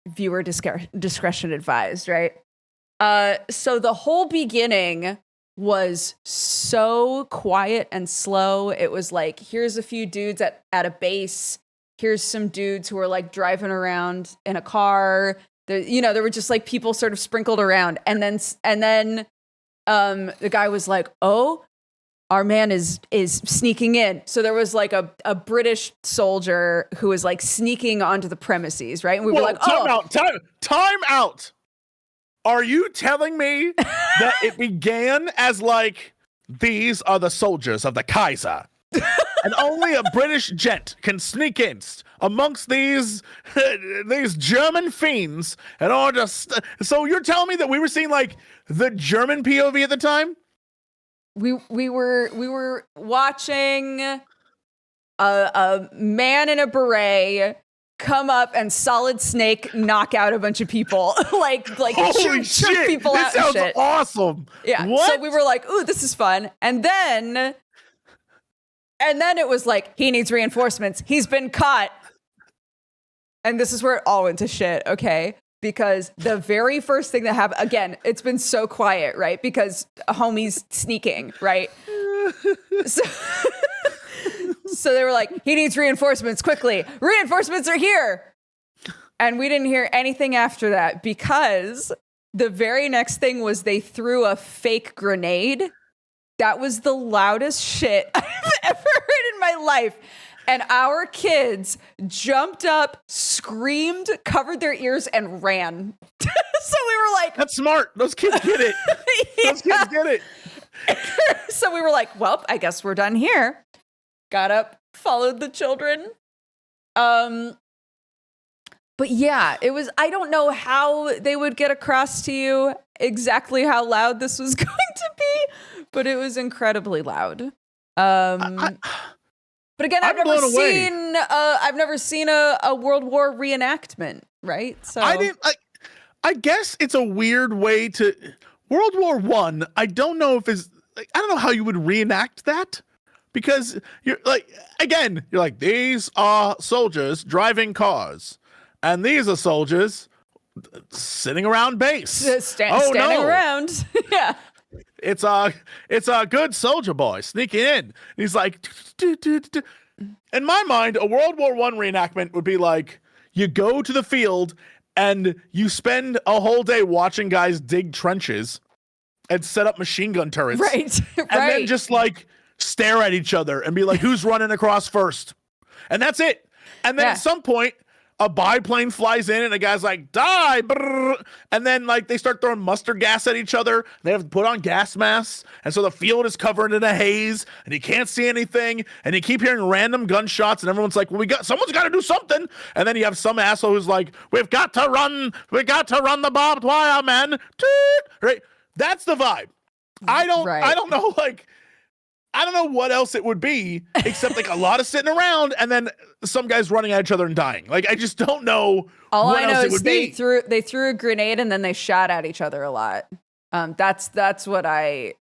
Viewer discretion advised, right? So the whole beginning was so quiet and slow. It was like, here's a few dudes at a base. Here's some dudes who are like driving around in a car. There were just like people sort of sprinkled around. And then the guy was like, oh, our man is sneaking in. So there was like a British soldier who was like sneaking onto the premises, right? And we were like, oh. Time out. Are you telling me that it began as like, these are the soldiers of the Kaiser, and only a British gent can sneak in amongst these German fiends in order to so you're telling me that we were seeing like the German POV at the time? We were watching a man in a beret come up and Solid Snake knock out a bunch of people, like shoot people out. This sounds and shit. Awesome. Yeah. What? So we were like, "Ooh, this is fun." And then it was like, he needs reinforcements. He's been caught. And this is where it all went to shit. Okay. Because the very first thing that happened, again, it's been so quiet, right? Because homie's sneaking, right? So they were like, he needs reinforcements quickly. Reinforcements are here. And we didn't hear anything after that because the very next thing was they threw a fake grenade. That was the loudest shit I've ever heard in my life. And our kids jumped up, screamed, covered their ears, and ran. So we were like... That's smart. Those kids get it. Yeah. Those kids get it. So we were like, well, I guess we're done here. Got up, followed the children. But yeah, it was... I don't know how they would get across to you exactly how loud this was going to be, but it was incredibly loud. But again, I've never seen a World War reenactment, right? So I guess it's a weird way to World War I don't know if is I don't know how you would reenact that, because you're like these are soldiers driving cars, and these are soldiers sitting around base, standing around. Yeah. It's a good soldier boy sneaking in. And he's like, in my mind, a World War I reenactment would be like, you go to the field and you spend a whole day watching guys dig trenches and set up machine gun turrets. Right. And then just like stare at each other and be like, who's running across first? And that's it. And then at some point, a biplane flies in and the guy's like, die. Brrr. And then like they start throwing mustard gas at each other. They have to put on gas masks. And so the field is covered in a haze and you can't see anything. And you keep hearing random gunshots and everyone's like, well, someone's got to do something. And then you have some asshole who's like, we've got to run the barbed wire, man. Toot. Right. That's the vibe. I don't know. Like, I don't know what else it would be except like a lot of sitting around and then some guys running at each other and dying. Like, I just don't know. All what I know else is they threw a grenade and then they shot at each other a lot. That's what I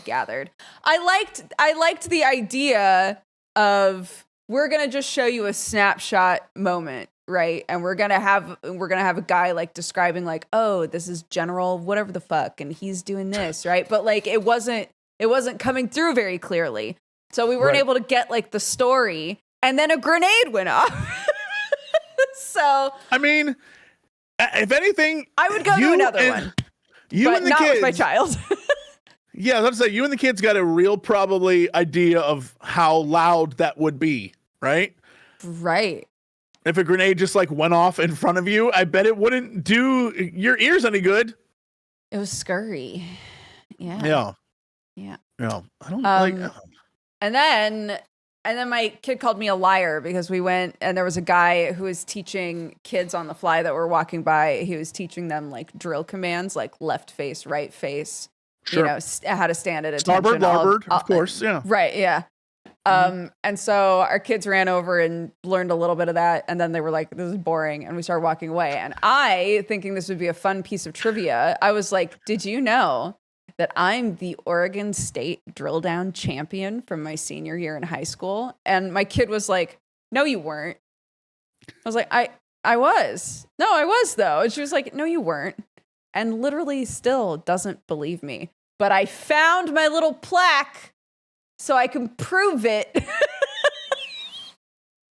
gathered. I liked the idea of we're gonna just show you a snapshot moment, right? And we're gonna have a guy like describing like, oh, this is General whatever the fuck, and he's doing this, right? But like it wasn't coming through very clearly. So we weren't able to get like the story, and then a grenade went off. So I mean, if anything, I would go to another one. You and the not kids, with my child. Yeah, let's say you and the kids got a real probably idea of how loud that would be, right? Right. If a grenade just like went off in front of you, I bet it wouldn't do your ears any good. It was scurry. Yeah. Yeah. Yeah. Yeah. I don't like. And then my kid called me a liar because we went and there was a guy who was teaching kids on the fly that were walking by. He was teaching them like drill commands, like left face, right face, Sure. how to stand at attention. Starboard, larboard, of course. Yeah. Right. Yeah. And so our kids ran over and learned a little bit of that. And then they were like, this is boring. And we started walking away. And I, thinking this would be a fun piece of trivia, I was like, did you know that I'm the Oregon State drill down champion from my senior year in high school? And my kid was like, no, you weren't. I was like, I was. No, I was though. And she was like, no, you weren't. And literally still doesn't believe me. But I found my little plaque so I can prove it.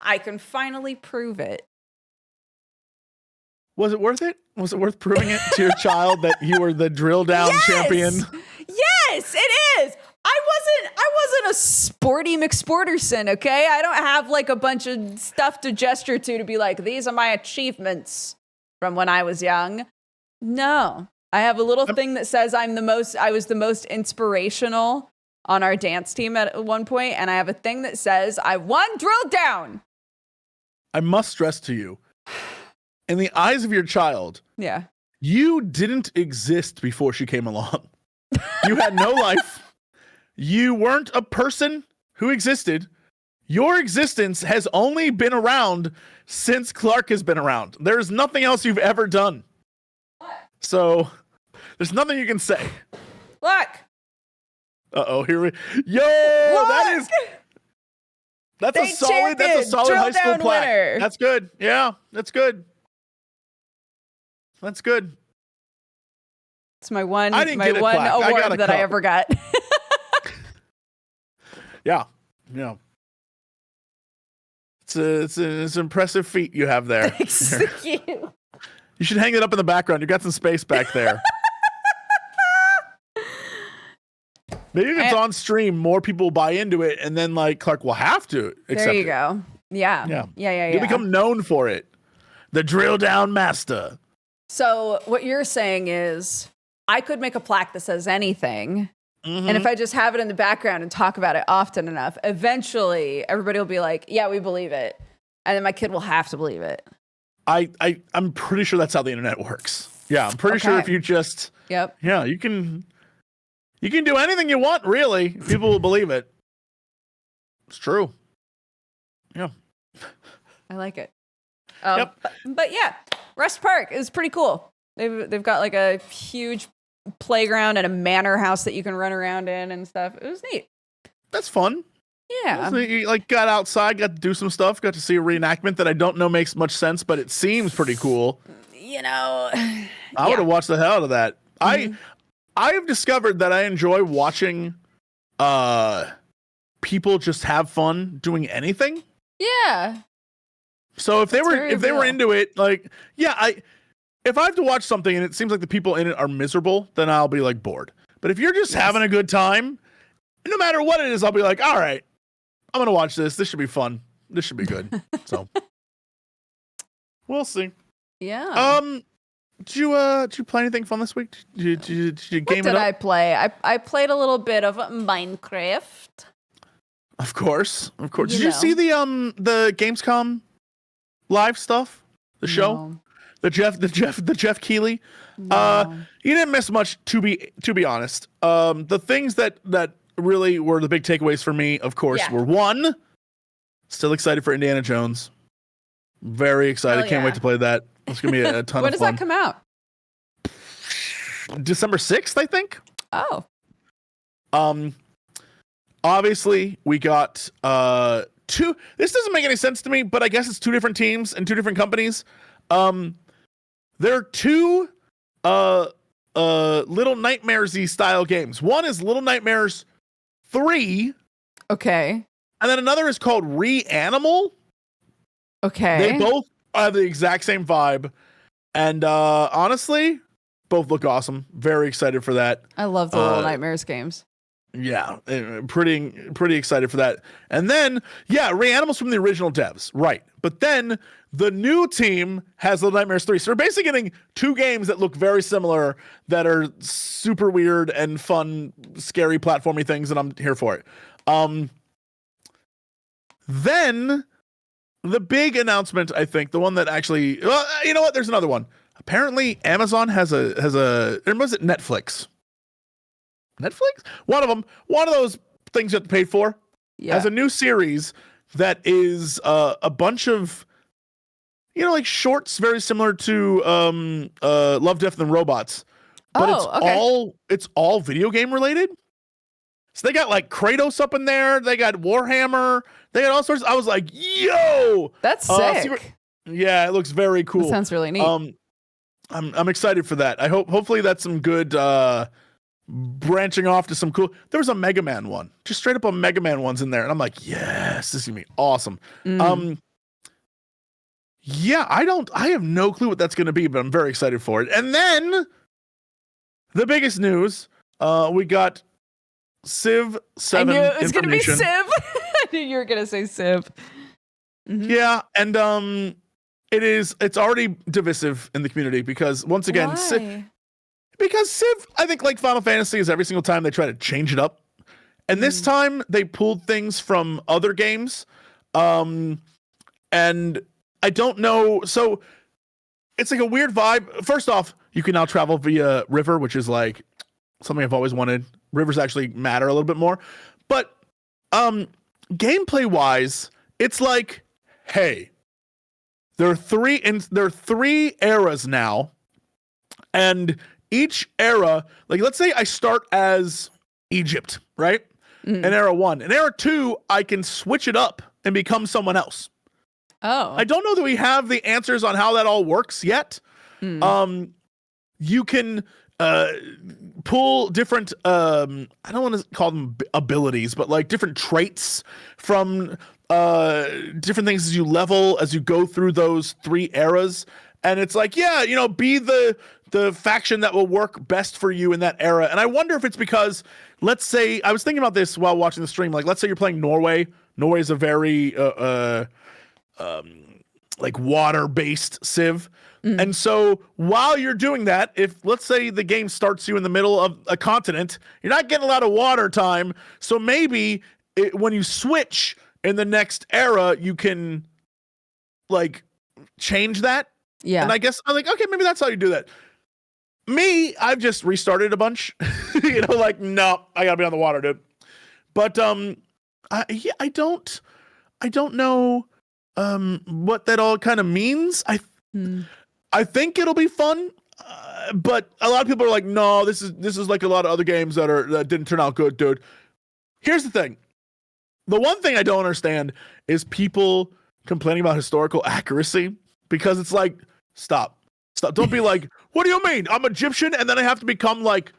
I can finally prove it. Was it worth it? Was it worth proving it to your child that you were the drill down champion? Yes, it is. I wasn't a sporty McSporterson, okay? I don't have like a bunch of stuff to gesture to be like, these are my achievements from when I was young. No. I have a little thing that says I was the most inspirational on our dance team at one point, and I have a thing that says I won drill down. I must stress to you, in the eyes of your child, you didn't exist before she came along. You had no life. You weren't a person who existed. Your existence has only been around since Clark has been around. There's nothing else you've ever done. What? So there's nothing you can say. Look. Uh-oh, here we Yo, look! That's a solid high school plaque. Winner. That's good. Yeah, that's good. That's good. It's my one award that I ever got. Yeah. It's an impressive feat you have there. Thank you. You should hang it up in the background. You got some space back there. Maybe if it's on stream, more people will buy into it, and then like Clark will have to accept it. There you go. Yeah. You become known for it. The drill down master. So what you're saying is I could make a plaque that says anything. Mm-hmm. And if I just have it in the background and talk about it often enough, eventually everybody will be like, yeah, we believe it. And then my kid will have to believe it. I'm pretty sure that's how the internet works. Yeah, I'm pretty sure if you just... Yep. Yeah, you can do anything you want, really. People will believe it. It's true. Yeah. I like it. But yeah, Rest Park is pretty cool. They've got like a huge playground and a manor house that you can run around in and stuff. It was neat. That's fun. Yeah. You like got outside, got to do some stuff, got to see a reenactment that I don't know makes much sense, but it seems pretty cool. You know, I would have watched the hell out of that. Mm-hmm. I have discovered that I enjoy watching people just have fun doing anything. Yeah. So if they were into it, like, yeah, if I have to watch something and it seems like the people in it are miserable, then I'll be like bored. But if you're just having a good time, no matter what it is, I'll be like, all right, I'm gonna watch this. This should be fun. This should be good. So we'll see. Yeah. Did you play anything fun this week? Did you game it up? I play? I played a little bit of Minecraft. Of course. Did You you see the Gamescom live stuff? The show? The Jeff Keighley? No. You didn't miss much, to be honest. The things that really were the big takeaways for me, of course, were one, still excited for Indiana Jones. Very excited. Can't wait to play that. It's gonna be a ton of fun. When does that come out? December 6th, I think. Oh. Obviously we got two. This doesn't make any sense to me, but I guess it's two different teams and two different companies. There are two Little Nightmares-y style games. One is Little Nightmares 3. Okay. And then another is called Re-Animal. Okay. They both have the exact same vibe. And honestly, both look awesome. Very excited for that. I love the Little Nightmares games. Yeah, pretty excited for that. And then, Re-Animal's from the original devs, right. But then the new team has Little Nightmares 3. So we're basically getting two games that look very similar that are super weird and fun, scary platformy things, and I'm here for it. Then the big announcement, I think, the one that actually, well, you know what? There's another one. Apparently Amazon has a, or was it Netflix? One of those things you have to pay for, has a new series that is a bunch of, like shorts very similar to Love, Death, and Robots, but it's all video game related. So they got like Kratos up in there, they got Warhammer, they got all sorts. I was like, yo, that's sick. Yeah, it looks very cool. That sounds really neat. I'm excited for that. Hopefully that's some good branching off to some cool. There was a Mega Man one, just straight up a Mega Man one's in there, and I'm like, yes, this is gonna be awesome. I have no clue what that's gonna be, but I'm very excited for it. And then the biggest news, we got Civ 7 I knew it was gonna be information. Civ. I knew you were gonna say Civ. Mm-hmm. Yeah, and it's already divisive in the community because once again, because Civ, I think like Final Fantasy is every single time they try to change it up. And this time they pulled things from other games. And I don't know. So it's like a weird vibe. First off, you can now travel via river, which is like something I've always wanted. Rivers actually matter a little bit more. But gameplay wise, it's like, hey, there are three eras now. And each era, like let's say I start as Egypt, right? In era 1. In era 2, I can switch it up and become someone else. Oh. I don't know that we have the answers on how that all works yet. You can pull different, I don't want to call them abilities, but like different traits from different things as you level, as you go through those three eras. And it's like, be the faction that will work best for you in that era. And I wonder if it's because, let's say, I was thinking about this while watching the stream. Like, let's say you're playing Norway. Norway is a very, like water-based Civ. And so while you're doing that, if let's say the game starts you in the middle of a continent, you're not getting a lot of water time. So maybe when you switch in the next era, you can like change that. Yeah. And I guess I'm like, okay, maybe that's how you do that. Me, I've just restarted a bunch. Like, no, I gotta be on the water, dude. But I don't know what that all kind of means. I think it'll be fun, but a lot of people are like, no, this is like a lot of other games that didn't turn out good, dude. Here's the thing. The one thing I don't understand is people complaining about historical accuracy, because it's like, stop. Don't be like, what do you mean? I'm Egyptian and then I have to become like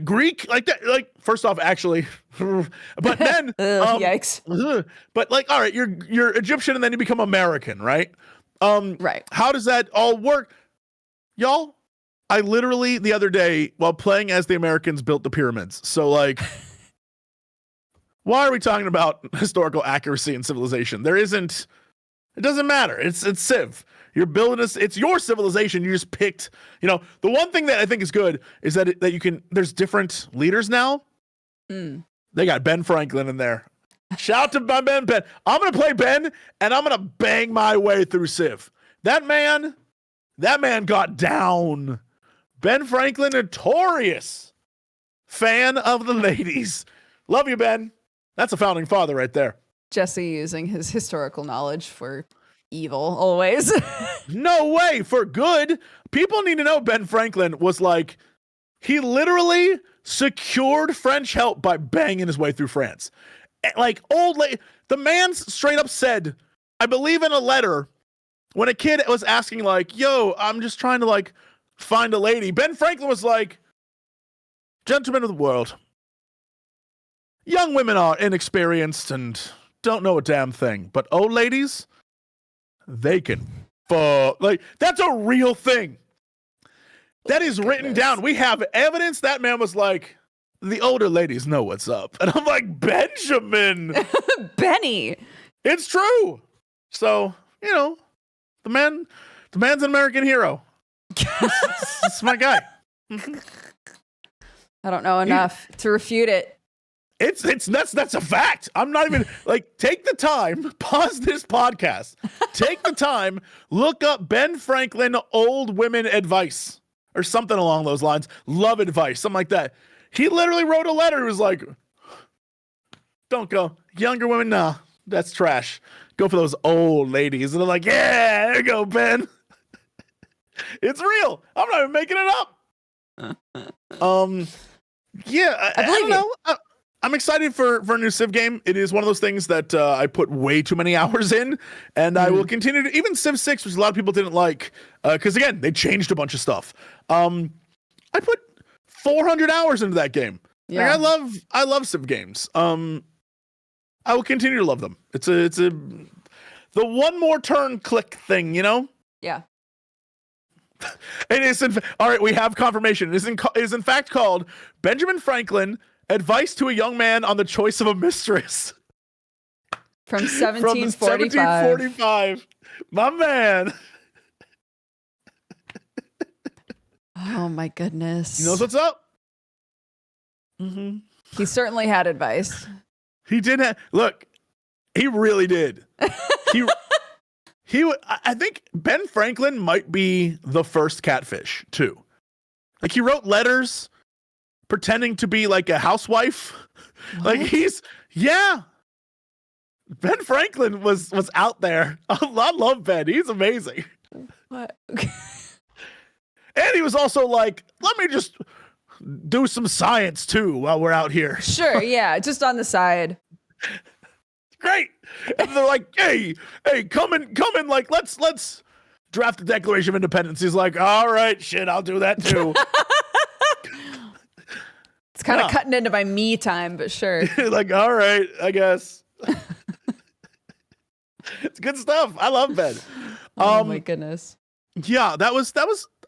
Greek like that. Like, first off, actually, but then yikes. But like, all right, you're Egyptian and then you become American, right? Right. How does that all work? Y'all, I literally the other day while playing as the Americans built the pyramids. So like Why are we talking about historical accuracy and civilization? There isn't. It doesn't matter. It's Civ. You're building this. It's your civilization. You just picked. You know, the one thing that I think is good is that you can. There's different leaders now. They got Ben Franklin in there. Shout out to my Ben. I'm gonna play Ben, and I'm gonna bang my way through Civ. That man got down. Ben Franklin, notorious fan of the ladies. Love you, Ben. That's a founding father right there. Jesse using his historical knowledge for evil always. No way, for good. People need to know Ben Franklin was like, he literally secured French help by banging his way through France. Like, the man straight up said, I believe in a letter, when a kid was asking like, yo, I'm just trying to like find a lady. Ben Franklin was like, gentlemen of the world, young women are inexperienced and don't know a damn thing, but old ladies, they can fuck. Like, that's a real thing. That is written down. We have evidence. That man was like, the older ladies know what's up. And I'm like, Benjamin. Benny. It's true. So, you know, the man's an American hero. It's my guy. I don't know enough to refute it. That's a fact. I'm not even like, take the time, pause this podcast, take the time, look up Ben Franklin old women advice or something along those lines. Love advice, something like that. He literally wrote a letter. He was like, don't go. Younger women, nah, that's trash. Go for those old ladies. And they're like, yeah, there you go, Ben. It's real. I'm not even making it up. Yeah, I don't know. I'm excited for a new Civ game. It is one of those things that I put way too many hours in, and I will continue to. Even Civ 6, which a lot of people didn't like, because again, they changed a bunch of stuff. I put 400 hours into that game. Yeah, like, I love Civ games. I will continue to love them. It's the one more turn click thing, you know? Yeah. It is all right. We have confirmation. It is in fact called Benjamin Franklin. Advice to a young man on the choice of a mistress. From 1745. From 1745. My man. Oh my goodness. He knows what's up. Mm-hmm. He certainly had advice. He did look, he really did. I think Ben Franklin might be the first catfish too. Like, he wrote letters pretending to be like a housewife. What? Like, Ben Franklin was out there. I love Ben. He's amazing. What? And he was also like, let me just do some science too while we're out here. Sure, yeah, just on the side. Great. And they're like, hey, come in, like, let's draft the Declaration of Independence. He's like, all right, shit, I'll do that too. It's kind of cutting into my me time, but sure. Like, all right, I guess. It's good stuff. I love Ben. Oh my goodness. Yeah, that was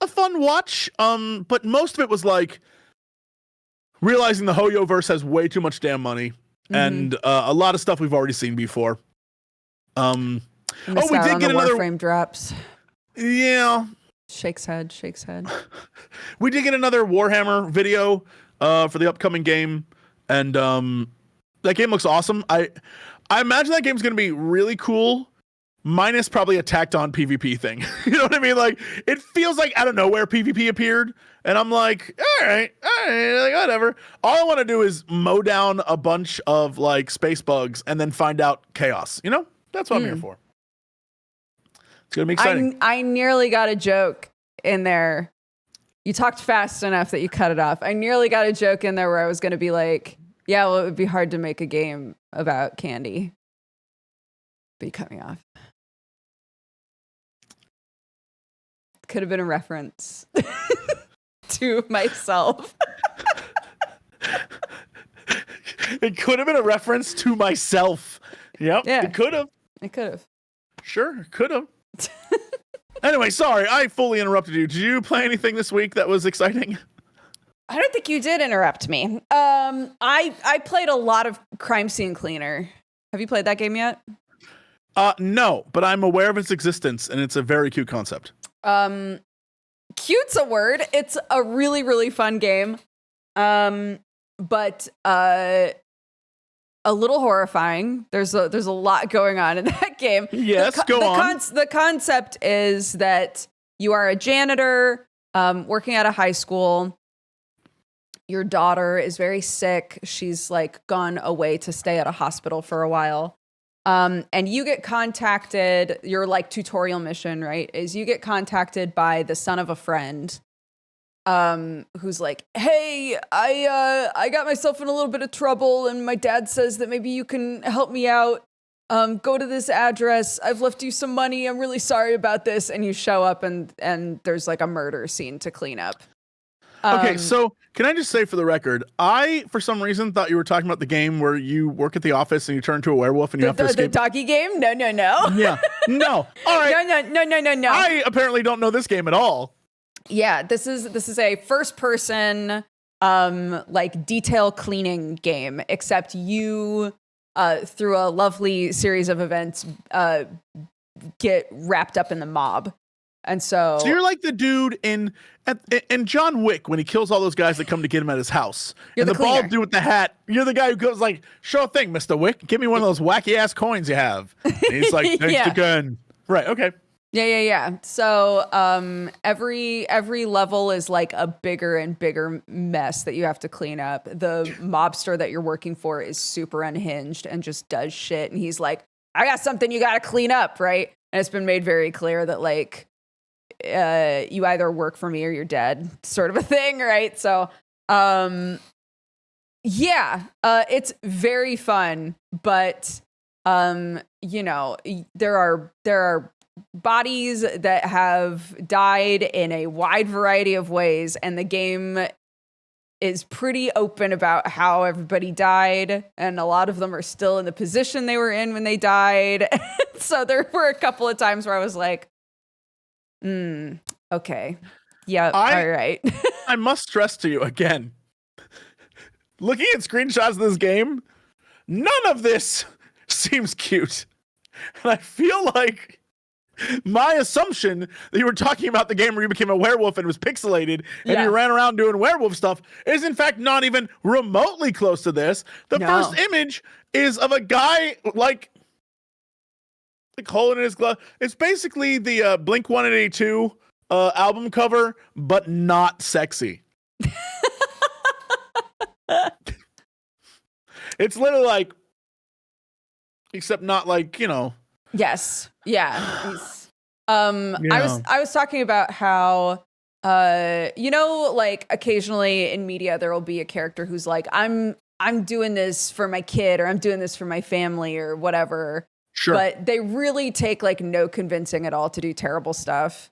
a fun watch. But most of it was like realizing the Hoyo-verse has way too much damn money, and a lot of stuff we've already seen before. We did get another Warframe drops. Yeah. Shakes head. We did get another Warhammer video for the upcoming game, and that game looks awesome. I imagine that game's going to be really cool, minus probably a tacked on PvP thing. You know what I mean? Like, it feels like out of nowhere PvP appeared, and I'm like, all right, like, whatever. All I want to do is mow down a bunch of like space bugs and then find out chaos. You know, that's what I'm here for. It's gonna be exciting. I nearly got a joke in there. You talked fast enough that you cut it off. I nearly got a joke in there where I was going to be like, yeah, well, it would be hard to make a game about candy. But you cut me off. Could have been a reference to myself. It could have been a reference to myself. Yep. Yeah. It could have. Sure, could have. Anyway, sorry, I fully interrupted you. Did you play anything this week that was exciting? I don't think you did interrupt me. I played a lot of Crime Scene Cleaner. Have you played that game yet? No, but I'm aware of its existence, and it's a very cute concept. Cute's a word. It's a really, really fun game. But a little horrifying. There's a lot going on in that game. Yes, go on. The concept is that you are a janitor working at a high school. Your daughter is very sick. She's like gone away to stay at a hospital for a while. And you get contacted, your like tutorial mission, right? Is you get contacted by the son of a friend who's like, hey, I got myself in a little bit of trouble and my dad says that maybe you can help me out. Go to this address. I've left you some money. I'm really sorry about this. And you show up and there's like a murder scene to clean up. Okay, so can I just say for the record, I, for some reason, thought you were talking about the game where you work at the office and you turn into a werewolf and you have to escape. The doggy game? No. Yeah. No. All right. No. I apparently don't know this game at all. Yeah, this is a first person like detail cleaning game, except you through a lovely series of events get wrapped up in the mob. And so you're like the dude in John Wick when he kills all those guys that come to get him at his house. You're and the cleaner. bald dude with the hat. You're the guy who goes like, "Sure thing, Mr. Wick. Give me one of those wacky ass coins you have." And he's like, "Thanks again." Right. Okay. Yeah. So every level is like a bigger and bigger mess that you have to clean up. The mobster that you're working for is super unhinged and just does shit. And he's like, "I got something you got to clean up," right? And it's been made very clear that like you either work for me or you're dead, sort of a thing, right? So it's very fun, but you know, there are bodies that have died in a wide variety of ways, and the game is pretty open about how everybody died, and a lot of them are still in the position they were in when they died. So there were a couple of times where I was like, okay. Yeah, all right. I must stress to you again, looking at screenshots of this game, none of this seems cute. And I feel like my assumption that you were talking about the game where you became a werewolf and it was pixelated and you ran around doing werewolf stuff is in fact not even remotely close to this. The first image is of a guy like hole in his glove. It's basically the Blink-182 album cover, but not sexy. It's literally like, except not like, you know. Yes. Yeah. I was talking about how you know, like occasionally in media there will be a character who's like, I'm doing this for my kid, or I'm doing this for my family, or whatever. Sure. But they really take like no convincing at all to do terrible stuff.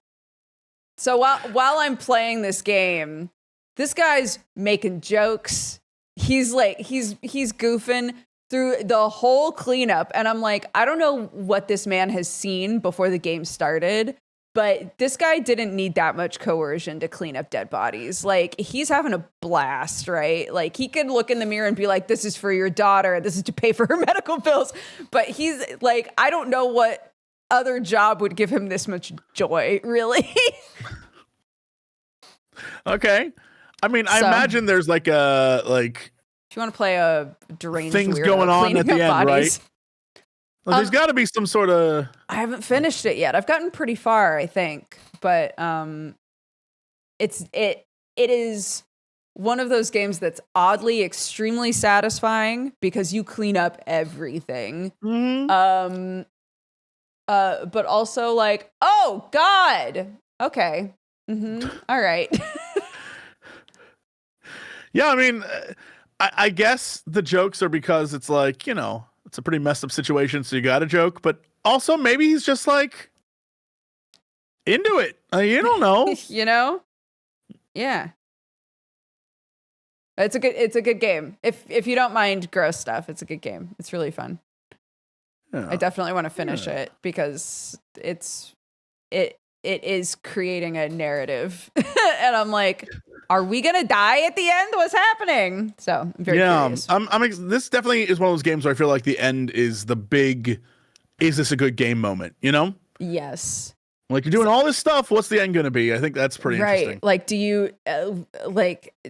So while I'm playing this game, this guy's making jokes. He's like he's goofing through the whole cleanup, and I'm like, I don't know what this man has seen before the game started, but this guy didn't need that much coercion to clean up dead bodies. Like, he's having a blast, right? Like, he could look in the mirror and be like, this is for your daughter, this is to pay for her medical bills. But he's like, I don't know what other job would give him this much joy, really. Okay. I mean, I imagine there's like a if you want to play a deranged things weirdo going on at the end, bodies, right? Well, there's got to be some sort of. I haven't finished it yet. I've gotten pretty far, I think, but it is one of those games that's oddly extremely satisfying because you clean up everything. Mm-hmm. But also like, oh God, okay, all right. Yeah, I mean, I guess the jokes are because it's like, you know, it's a pretty messed up situation, so you got a joke. But also, maybe he's just like into it. You don't know, you know? Yeah, it's a good game. If you don't mind gross stuff, it's a good game. It's really fun. Yeah. I definitely want to finish it because it is creating a narrative, and I'm like, are we gonna die at the end? What's happening? So I'm very curious. This definitely is one of those games where I feel like the end is the big, is this a good game moment? You know? Yes. Like you're doing all this stuff. What's the end going to be? I think that's pretty interesting. Like, do you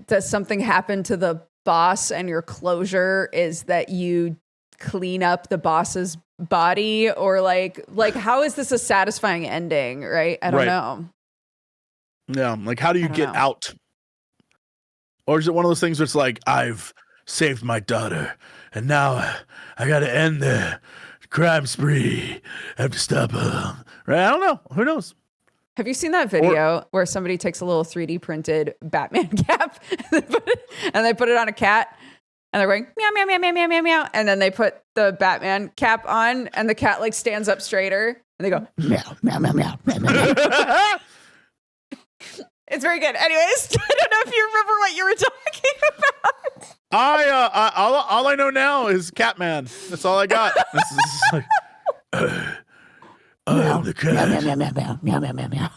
does something happen to the boss and your closure is that you clean up the boss's body, or like how is this a satisfying ending? Right? I don't know. Yeah. Like how do you get out? Or is it one of those things where it's like, I've saved my daughter and now I got to end the crime spree. I have to stop her. Right? I don't know. Who knows? Have you seen that video where somebody takes a little 3D printed Batman cap and they put it on a cat and they're going meow, meow, meow, meow, meow, meow, meow. And then they put the Batman cap on and the cat like stands up straighter and they go meow, meow, meow, meow, meow, meow. It's very good. Anyways, I don't know if you remember what you were talking about. All I know now is Catman. That's all I got. This is like, I am the cat. Meow, meow, meow, meow, meow, meow, meow, meow.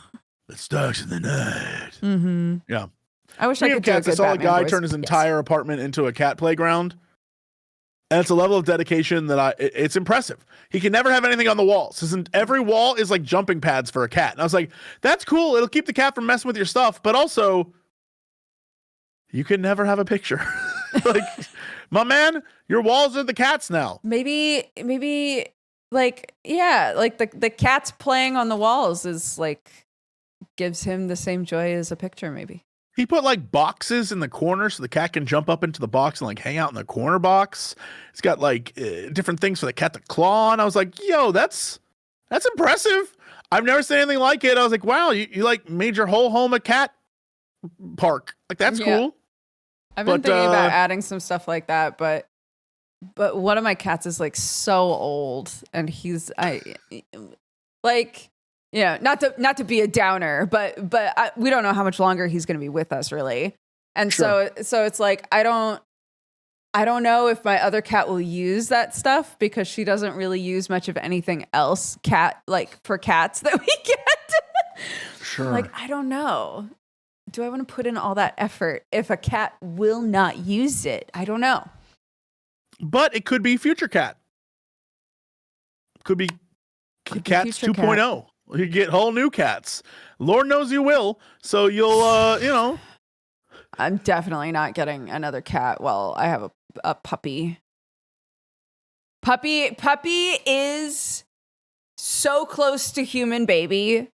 That stalks in the night. Mm-hmm. Yeah. I wish I could do a good I saw a Batman guy voice. turn his entire apartment into a cat playground. And it's a level of dedication that it's impressive. He can never have anything on the walls. Every wall is like jumping pads for a cat. And I was like, that's cool. It'll keep the cat from messing with your stuff. But also, you can never have a picture. Like, my man, your walls are the cat's now. Maybe like, yeah, like the cat's playing on the walls is like, gives him the same joy as a picture, maybe. He put like boxes in the corner so the cat can jump up into the box and like hang out in the corner box. It's got like different things for the cat to claw on. I was like, yo, that's impressive. I've never seen anything like it. I was like, wow, you like made your whole home a cat park. Like that's cool. I've been thinking about adding some stuff like that, but one of my cats is like so old and he's not to be a downer, but we don't know how much longer he's going to be with us, really. And so it's like I don't know if my other cat will use that stuff because she doesn't really use much of anything else for cats that we get. Sure. Like I don't know. Do I want to put in all that effort if a cat will not use it? I don't know. But it could be future cat. Could be cats 2.0. You get whole new cats. Lord knows you will. So you'll, I'm definitely not getting another cat. Well, I have a puppy. Puppy is so close to human baby.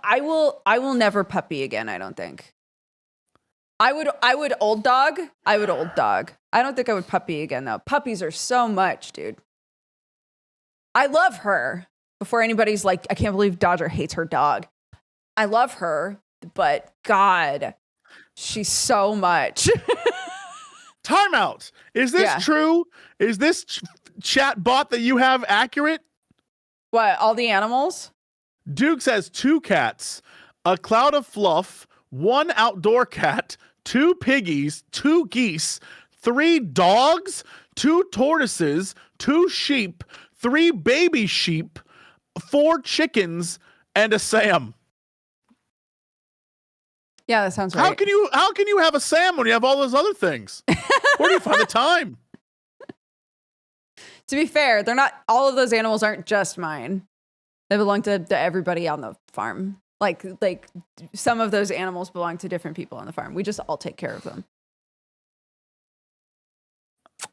I will never puppy again, I don't think. I would old dog. I don't think I would puppy again, though. Puppies are so much, dude. I love her. Before anybody's like, I can't believe Dodger hates her dog. I love her, but God, she's so much. Timeout. Is this true? Is this chat bot that you have accurate? What, all the animals? Duke says 2 cats, a cloud of fluff, 1 outdoor cat, 2 piggies, 2 geese, 3 dogs, 2 tortoises, 2 sheep, 3 baby sheep, 4 chickens, and a Sam. Yeah, that sounds right. How can you have a Sam when you have all those other things? Where do you find the time? To be fair, they're not. All of those animals aren't just mine. They belong to everybody on the farm. Like some of those animals belong to different people on the farm. We just all take care of them.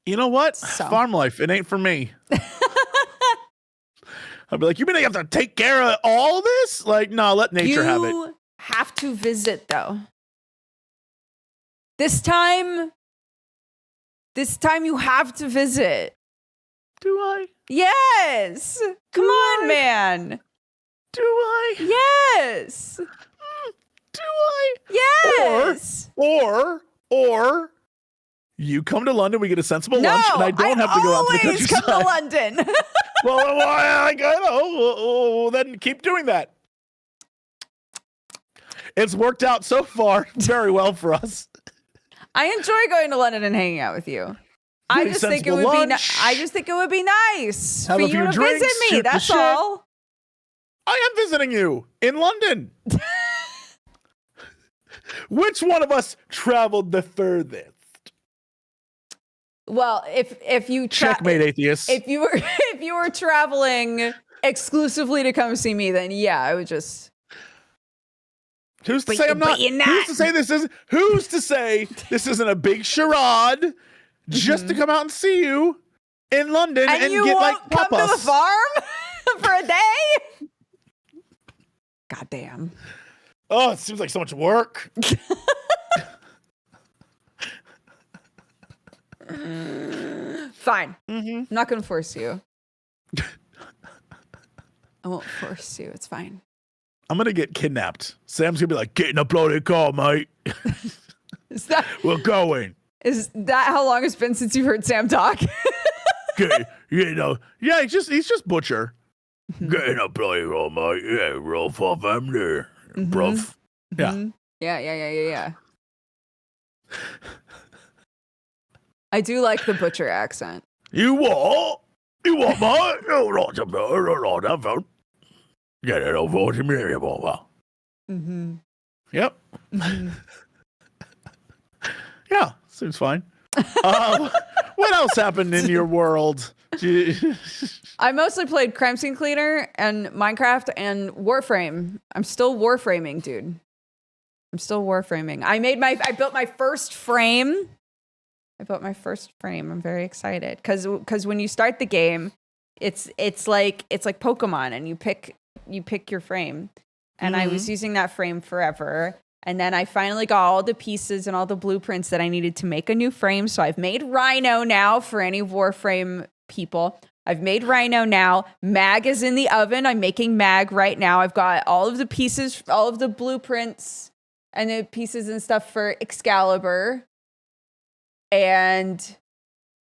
You know what? Farm life, it ain't for me. I'd be like, you mean I have to take care of all this? Like, no, let nature have it. You have to visit, though. This time you have to visit. Do I? Yes. Come on, man. Do I? Yes. Do I? Yes. Or you come to London, we get a sensible lunch, and I don't have to go out to the countryside. Always come to London. Well, I know. Then keep doing that. It's worked out so far very well for us. I enjoy going to London and hanging out with you. I just think it would be nice for you to visit me. That's all. I am visiting you in London. Which one of us traveled the furthest? Well, if you Checkmate, atheist. if you were traveling exclusively to come see me, then yeah, I would just. Who's to say I'm not? Who's to say this isn't? Who's to say this isn't a big charade just to come out and see you in London and you get won't like come tapas? to the farm for a day? God damn. Oh, it seems like so much work. Fine. I'm not going to force you. I won't force you. It's fine. I'm going to get kidnapped. Sam's going to be like, get in a bloody car, mate. We're going. Is that how long it's been since you've heard Sam talk? Yeah, he's just butcher. Get in a bloody car, mate. Yeah, roll for family, bruv. Yeah. Yeah. I do like the butcher accent. You what? You what, mate? You're not a phone. Get it over to me, brother. Yep. Yeah, seems fine. What else happened in your world? I mostly played Crime Scene Cleaner and Minecraft and Warframe. I'm still Warframing, dude. I'm still Warframing. I built my first frame. I'm very excited because when you start the game, it's like Pokemon, and you pick your frame. And I was using that frame forever. And then I finally got all the pieces and all the blueprints that I needed to make a new frame. So I've made Rhino now for any Warframe people. I've made Rhino now. Mag is in the oven. I'm making Mag right now. I've got all of the pieces, all of the blueprints and the pieces and stuff for Excalibur. And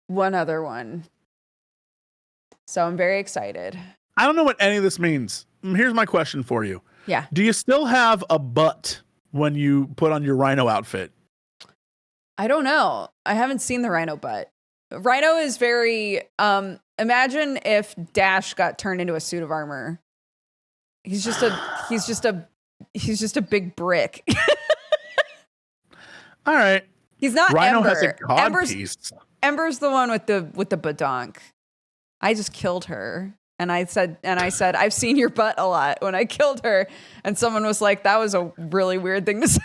one other one. So I'm very excited. I don't know what any of this means. Here's my question for you. Yeah. Do you still have a butt when you put on your Rhino outfit? I don't know. I haven't seen the Rhino butt. Rhino is very imagine if Dash got turned into a suit of armor. He's just a big brick. All right. He's not Rhino Ember. has a cod piece. Ember's the one with the badonk. I just killed her. And I said, I've seen your butt a lot when I killed her. And someone was like, that was a really weird thing to say.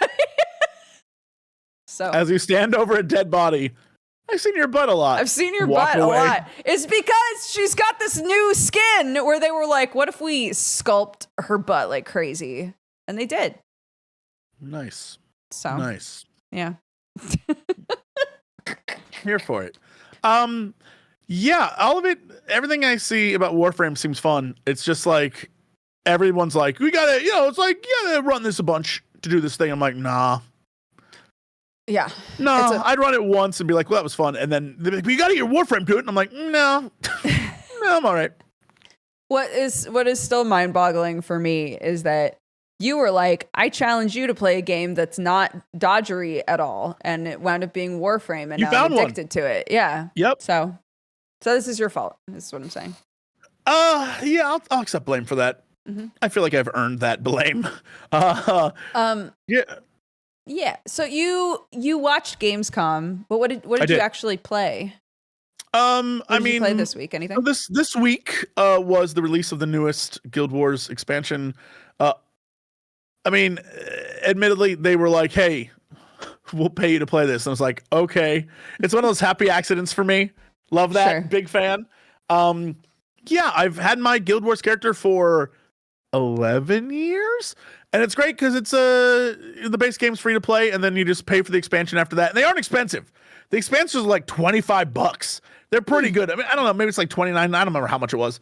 So as you stand over a dead body, I've seen your butt a lot. I've seen your butt a lot. It's because she's got this new skin where they were like, what if we sculpt her butt like crazy? And they did. Nice. So nice. Yeah. Here for it. Yeah, all of it, everything I see about Warframe seems fun. It's just like, everyone's like, we gotta, it's like, run this a bunch to do this thing. I'm like, nah. Yeah. No, I'd run it once and be like, well, that was fun. And then they're like, we gotta get your Warframe to it. And I'm like, no. No, I'm all right. What is still mind-boggling for me is that you were like, I challenge you to play a game that's not dodgery at all. And it wound up being Warframe. And you now found I'm addicted to it. Yeah. Yep. So this is your fault. This is what I'm saying. Yeah, I'll accept blame for that. Mm-hmm. I feel like I've earned that blame. Yeah. Yeah. So you watched Gamescom, but what did you actually play? What did you play this week? Anything? This week was the release of the newest Guild Wars expansion. Admittedly, they were like, "Hey, we'll pay you to play this." And I was like, "Okay." It's one of those happy accidents for me. Love that. Sure. Big fan. Yeah, I've had my Guild Wars character for 11 years, and it's great because it's the base game's free to play, and then you just pay for the expansion after that. And they aren't expensive. The expansions are like $25. They're pretty good. I mean, I don't know, maybe it's like 29. I don't remember how much it was.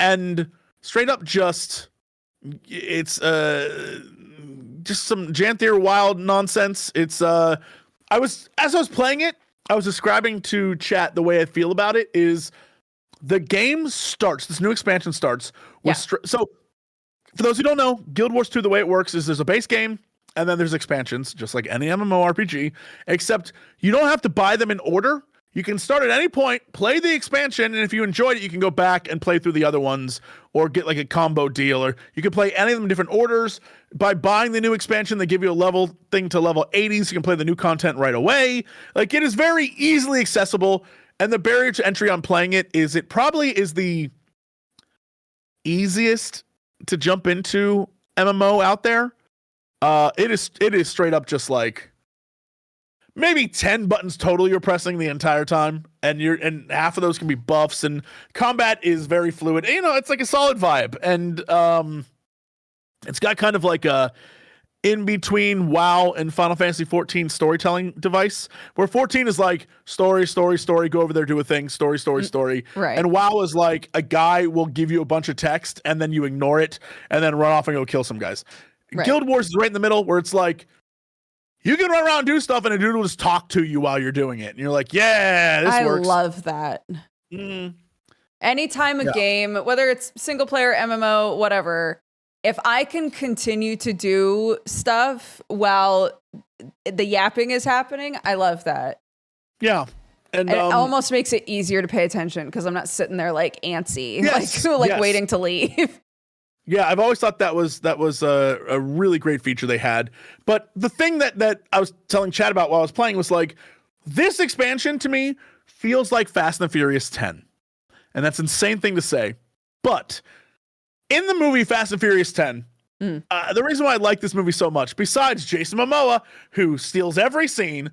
And straight up, it's just some Janthier wild nonsense. It's as I was playing it, I was describing to chat the way I feel about it is the game starts, this new expansion starts with so for those who don't know, Guild Wars 2, the way it works is there's a base game and then there's expansions, just like any MMORPG, except you don't have to buy them in order. You can start at any point, play the expansion, and if you enjoyed it, you can go back and play through the other ones or get like a combo deal, or you can play any of them in different orders. By buying the new expansion, they give you a level thing to level 80, so you can play the new content right away. Like, it is very easily accessible, and the barrier to entry on playing it probably is the easiest to jump into MMO out there. It is straight up just like maybe 10 buttons total you're pressing the entire time, and half of those can be buffs, and combat is very fluid. You know, it's like a solid vibe, and it's got kind of like a in between WoW and Final Fantasy 14 storytelling device, where 14 is like story, go over there, do a thing, story. Right. And WoW is like a guy will give you a bunch of text and then you ignore it and then run off and go kill some guys. Right. Guild Wars is right in the middle, where it's like, you can run around and do stuff, and a dude will just talk to you while you're doing it. And you're like, yeah, this works. I love that. Anytime a game, whether it's single player, MMO, whatever, if I can continue to do stuff while the yapping is happening, I love that. Yeah. And it almost makes it easier to pay attention because I'm not sitting there like antsy, waiting to leave. Yeah, I've always thought that was a really great feature they had. But the thing that I was telling Chad about while I was playing was like, this expansion to me feels like Fast and the Furious 10. And that's an insane thing to say. But in the movie Fast and Furious 10, the reason why I like this movie so much, besides Jason Momoa, who steals every scene,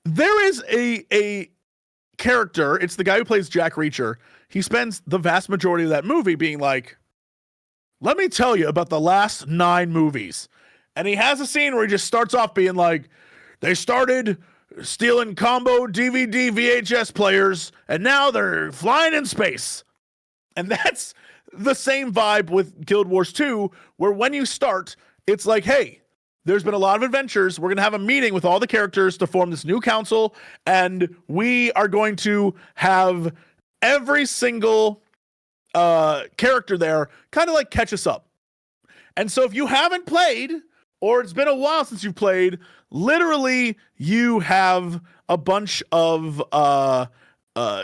there is a character. It's the guy who plays Jack Reacher. He spends the vast majority of that movie being like, let me tell you about the last 9 movies. And he has a scene where he just starts off being like, they started stealing combo DVD VHS players, and now they're flying in space. And that's the same vibe with Guild Wars 2, where when you start, it's like, hey, there's been a lot of adventures. We're going to have a meeting with all the characters to form this new council, and we are going to have every single character there kind of like catch us up. And so if you haven't played, or it's been a while since you've played, literally you have a bunch of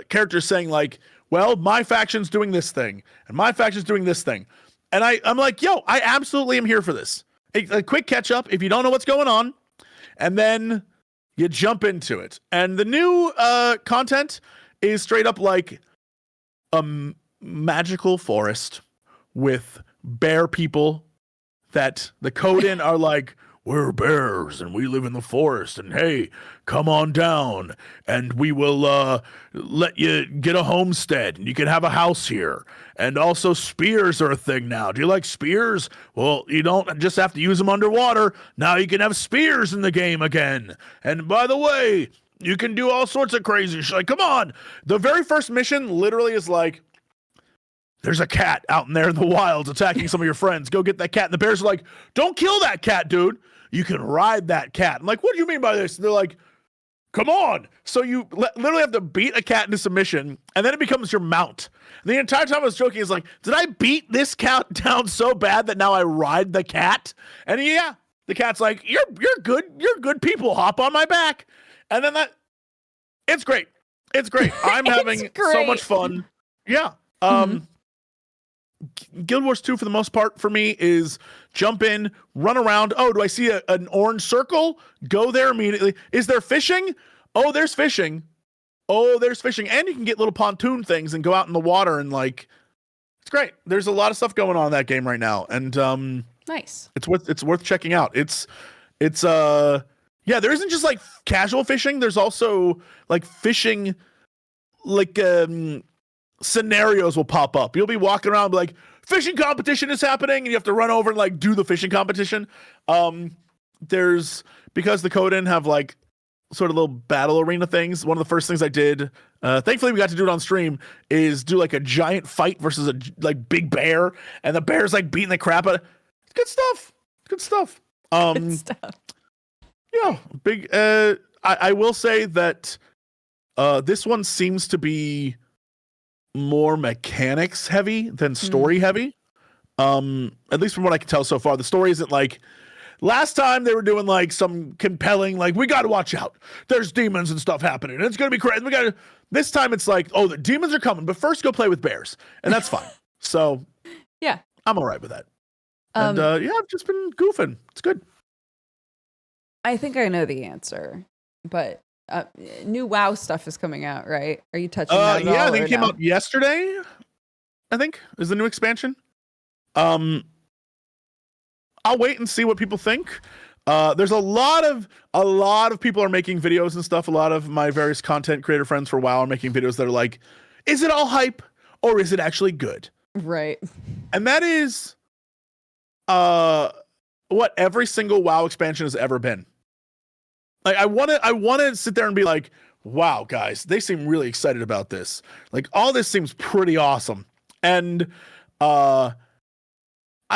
characters saying like, well, my faction's doing this thing, and my faction's doing this thing. And I'm like, yo, I absolutely am here for this. A quick catch up if you don't know what's going on, and then you jump into it. And the new content is straight up like a magical forest with bear people that the Coden are like, we're bears and we live in the forest, and hey, come on down and we will let you get a homestead and you can have a house here. And also spears are a thing now. Do you like spears? Well, you don't just have to use them underwater. Now you can have spears in the game again. And by the way, you can do all sorts of crazy shit. Like, come on. The very first mission literally is like, there's a cat out in there in the wilds attacking some of your friends. Go get that cat. And the bears are like, don't kill that cat, dude. You can ride that cat. I'm like, what do you mean by this? And they're like, come on. So you literally have to beat a cat into submission, and then it becomes your mount. And the entire time I was joking, is like, did I beat this cat down so bad that now I ride the cat? And yeah, the cat's like, you're good people. Hop on my back. And then it's great. It's great. I'm having so much fun. Yeah. Guild Wars 2 for the most part for me is jump in, run around. Oh, do I see an orange circle? Go there immediately. Is there fishing? Oh, there's fishing. Oh, there's fishing. And you can get little pontoon things and go out in the water, and like, it's great. There's a lot of stuff going on in that game right now. And nice. It's worth checking out. It's yeah, there isn't just like casual fishing. There's also like fishing, like scenarios will pop up. You'll be walking around like, fishing competition is happening, and you have to run over and like do the fishing competition. There's, because the Coden have like sort of little battle arena things. One of the first things I did, thankfully we got to do it on stream, is do like a giant fight versus a like big bear, and the bear's like beating the crap out of it. It's good stuff. Good stuff. Good stuff. Yeah, big. I will say that this one seems to be more mechanics heavy than story heavy. At least from what I can tell so far. The story isn't like, last time they were doing like some compelling, like, we got to watch out. There's demons and stuff happening. It's going to be crazy. This time it's like, oh, the demons are coming, but first go play with bears. And that's fine. So yeah, I'm all right with that. And yeah, I've just been goofing. It's good. I think I know the answer, but new WoW stuff is coming out, right? Are you touching that at all? Yeah, I think it came out yesterday. I think is the new expansion. I'll wait and see what people think. There's a lot of people are making videos and stuff. A lot of my various content creator friends for WoW are making videos that are like, is it all hype or is it actually good? Right. And that is what every single WoW expansion has ever been. Like, I want to sit there and be like, wow, guys, they seem really excited about this. Like, all this seems pretty awesome. And I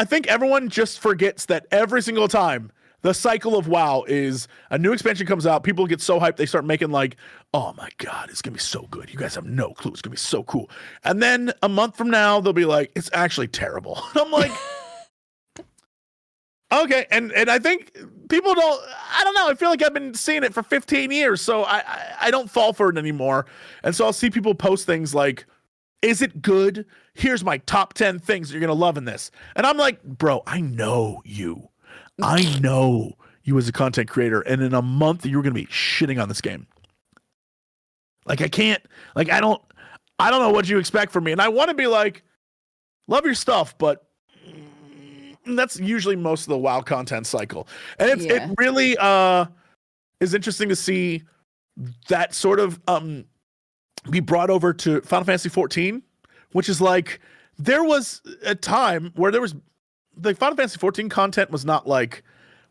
think everyone just forgets that every single time the cycle of WoW is a new expansion comes out, people get so hyped, they start making like, oh my God, it's going to be so good. You guys have no clue. It's going to be so cool. And then a month from now, they'll be like, it's actually terrible. I'm like, okay. And I think people I don't know. I feel like I've been seeing it for 15 years, so I don't fall for it anymore. And so I'll see people post things like, is it good? Here's my top 10 things you're going to love in this. And I'm like, bro, I know you. I know you as a content creator. And in a month, you're going to be shitting on this game. Like, I can't, like, I don't know what you expect from me. And I want to be like, love your stuff, but that's usually most of the WoW content cycle. And it really is interesting to see that sort of be brought over to Final Fantasy 14, which is like, there was a time where there was the Final Fantasy 14 content was not like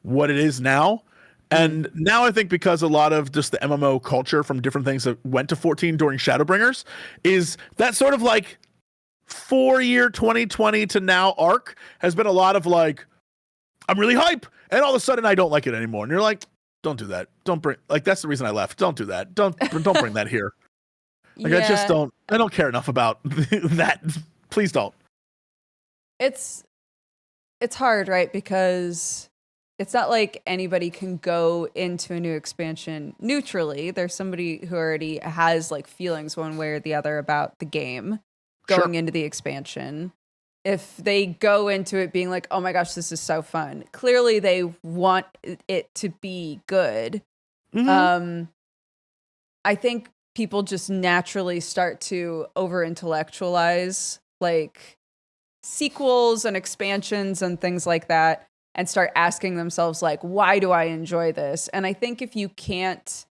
what it is now. And now I think because a lot of just the MMO culture from different things that went to 14 during Shadowbringers is that sort of like 4-year 2020 to now arc has been a lot of like, I'm really hype. And all of a sudden I don't like it anymore. And you're like, don't do that. Don't bring, like, that's the reason I left. Don't do that. Don't bring that here. Like, yeah. I don't care enough about that. Please don't. It's hard, right? Because it's not like anybody can go into a new expansion neutrally. There's somebody who already has like feelings one way or the other about the game going into the expansion. If they go into it being like, oh my gosh, this is so fun. Clearly they want it to be good. Mm-hmm. I think people just naturally start to over intellectualize like sequels and expansions and things like that and start asking themselves like, why do I enjoy this? And I think if you can't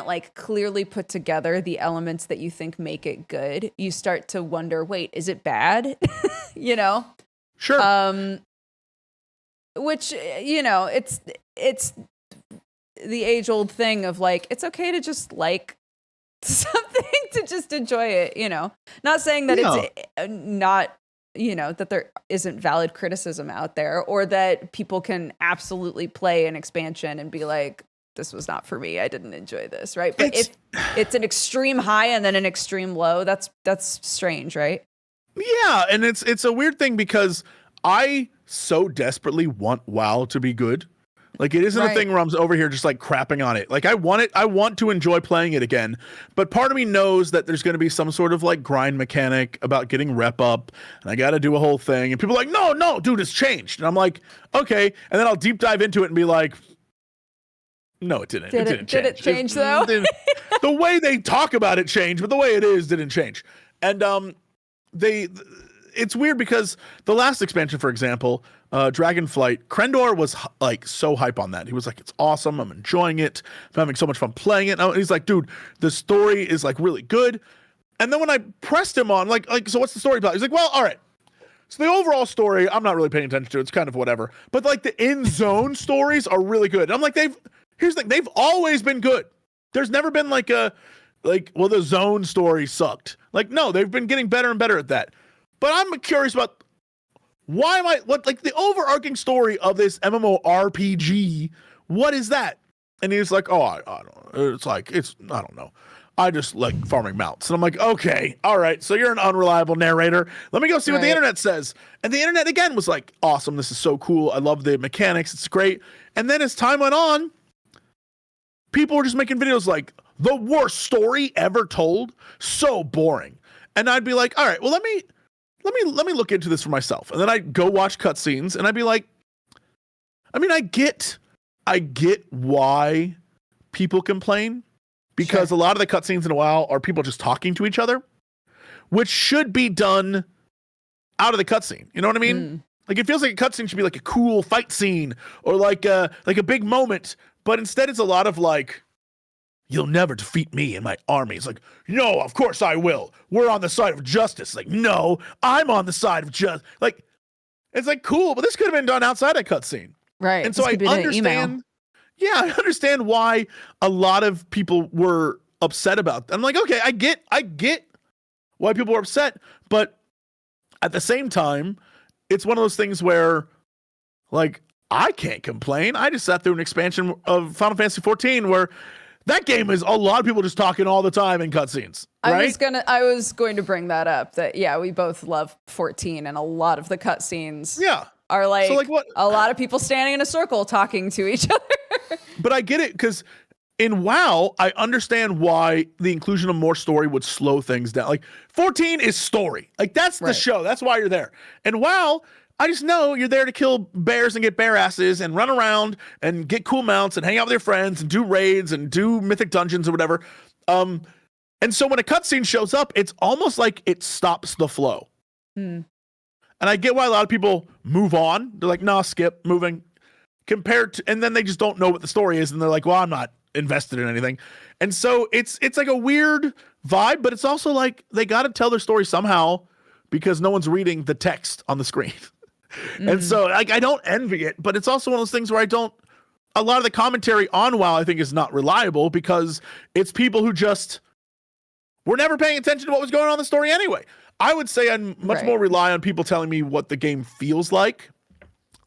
like clearly put together the elements that you think make it good, you start to wonder, wait, is it bad? You know? Sure. Which, you know, it's the age old thing of like, it's okay to just like something, to just enjoy it, you know, not saying that it's not, you know, that there isn't valid criticism out there or that people can absolutely play an expansion and be like, this was not for me. I didn't enjoy this. Right. But if it's an extreme high and then an extreme low, that's strange. Right. Yeah. And it's a weird thing because I so desperately want WoW to be good. Like, it isn't a thing where I'm over here just like crapping on it. Like, I want to enjoy playing it again. But part of me knows that there's going to be some sort of like grind mechanic about getting rep up. And I got to do a whole thing. And people are like, no, dude, it's changed. And I'm like, okay. And then I'll deep dive into it and be like, no, it didn't. It didn't change. Did it change though? The way they talk about it changed, but the way it is didn't change. And it's weird because the last expansion, for example, Dragonflight, Crendor was like so hype on that. He was like, it's awesome. I'm enjoying it. I'm having so much fun playing it. And he's like, dude, the story is like really good. And then when I pressed him on like, so what's the story about? He's like, well, all right. So the overall story, I'm not really paying attention to. It's kind of whatever. But like the in-zone stories are really good. And I'm like, here's the thing. They've always been good. There's never been like well, the zone story sucked. Like, no, they've been getting better and better at that. But I'm curious about the overarching story of this MMORPG, what is that? And he's like, oh, I don't know. I don't know. I just like farming mounts. And I'm like, okay, all right, so you're an unreliable narrator. Let me go see what the internet says. And the internet again was like, awesome, this is so cool. I love the mechanics, it's great. And then as time went on, people were just making videos like, the worst story ever told, so boring. And I'd be like, all right, well, let me look into this for myself. And then I'd go watch cutscenes and I'd be like, I mean, I get why people complain, because a lot of the cutscenes in a while are people just talking to each other, which should be done out of the cutscene. You know what I mean? Like, it feels like a cutscene should be like a cool fight scene or like a big moment, but instead it's a lot of like, you'll never defeat me and my army. It's like, no, of course I will. We're on the side of justice. Like, no, I'm on the side of justice. Like, it's like, cool, but this could have been done outside a cutscene. Right. And so I understand. Yeah, I understand why a lot of people were upset about that. I'm like, okay, I get why people were upset, but at the same time, it's one of those things where, like, I can't complain. I just sat through an expansion of Final Fantasy 14 where that game is a lot of people just talking all the time in cutscenes. Right? I was going to bring that up. That we both love 14, and a lot of the cutscenes are like, so like what? A lot of people standing in a circle talking to each other. But I get it, because in WoW, I understand why the inclusion of more story would slow things down. Like, 14 is story. Like, that's the show. That's why you're there. And WoW, I just know you're there to kill bears and get bear asses and run around and get cool mounts and hang out with your friends and do raids and do mythic dungeons or whatever. And so when a cutscene shows up, it's almost like it stops the flow. And I get why a lot of people move on. They're like, nah, skip, moving. Compared to, and then they just don't know what the story is, and they're like, well, I'm not invested in anything. And so it's like a weird vibe, but it's also like they got to tell their story somehow because no one's reading the text on the screen. And so like, I don't envy it, but it's also one of those things where a lot of the commentary on WoW I think is not reliable, because it's people who just were never paying attention to what was going on in the story anyway. I would say I'd much more rely on people telling me what the game feels like.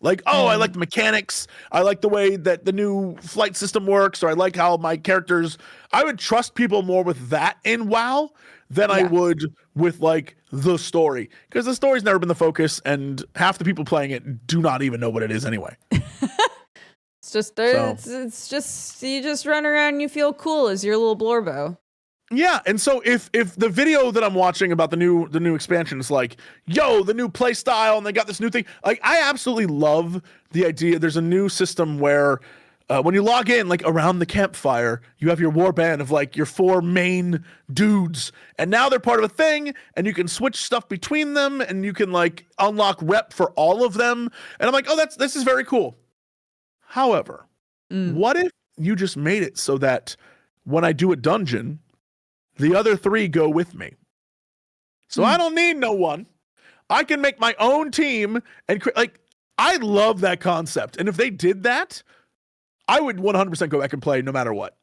Like, oh, I like the mechanics. I like the way that the new flight system works, or I like how my characters. I would trust people more with that in WoW than I would with like the story, because the story's never been the focus, and half the people playing it do not even know what it is anyway. It's just it's just you just run around and you feel cool as your little Blorbo. Yeah, and so if the video that I'm watching about the new expansion is like, yo, the new play style, and they got this new thing, like, I absolutely love the idea. There's a new system where when you log in, like, around the campfire, you have your war band of like your 4 main dudes, and now they're part of a thing, and you can switch stuff between them, and you can like unlock rep for all of them. And I'm like, oh, this is very cool. However, what if you just made it so that when I do a dungeon, the other 3 go with me? So I don't need no one. I can make my own team, and like, I love that concept. And if they did that, I would 100% go back and play no matter what.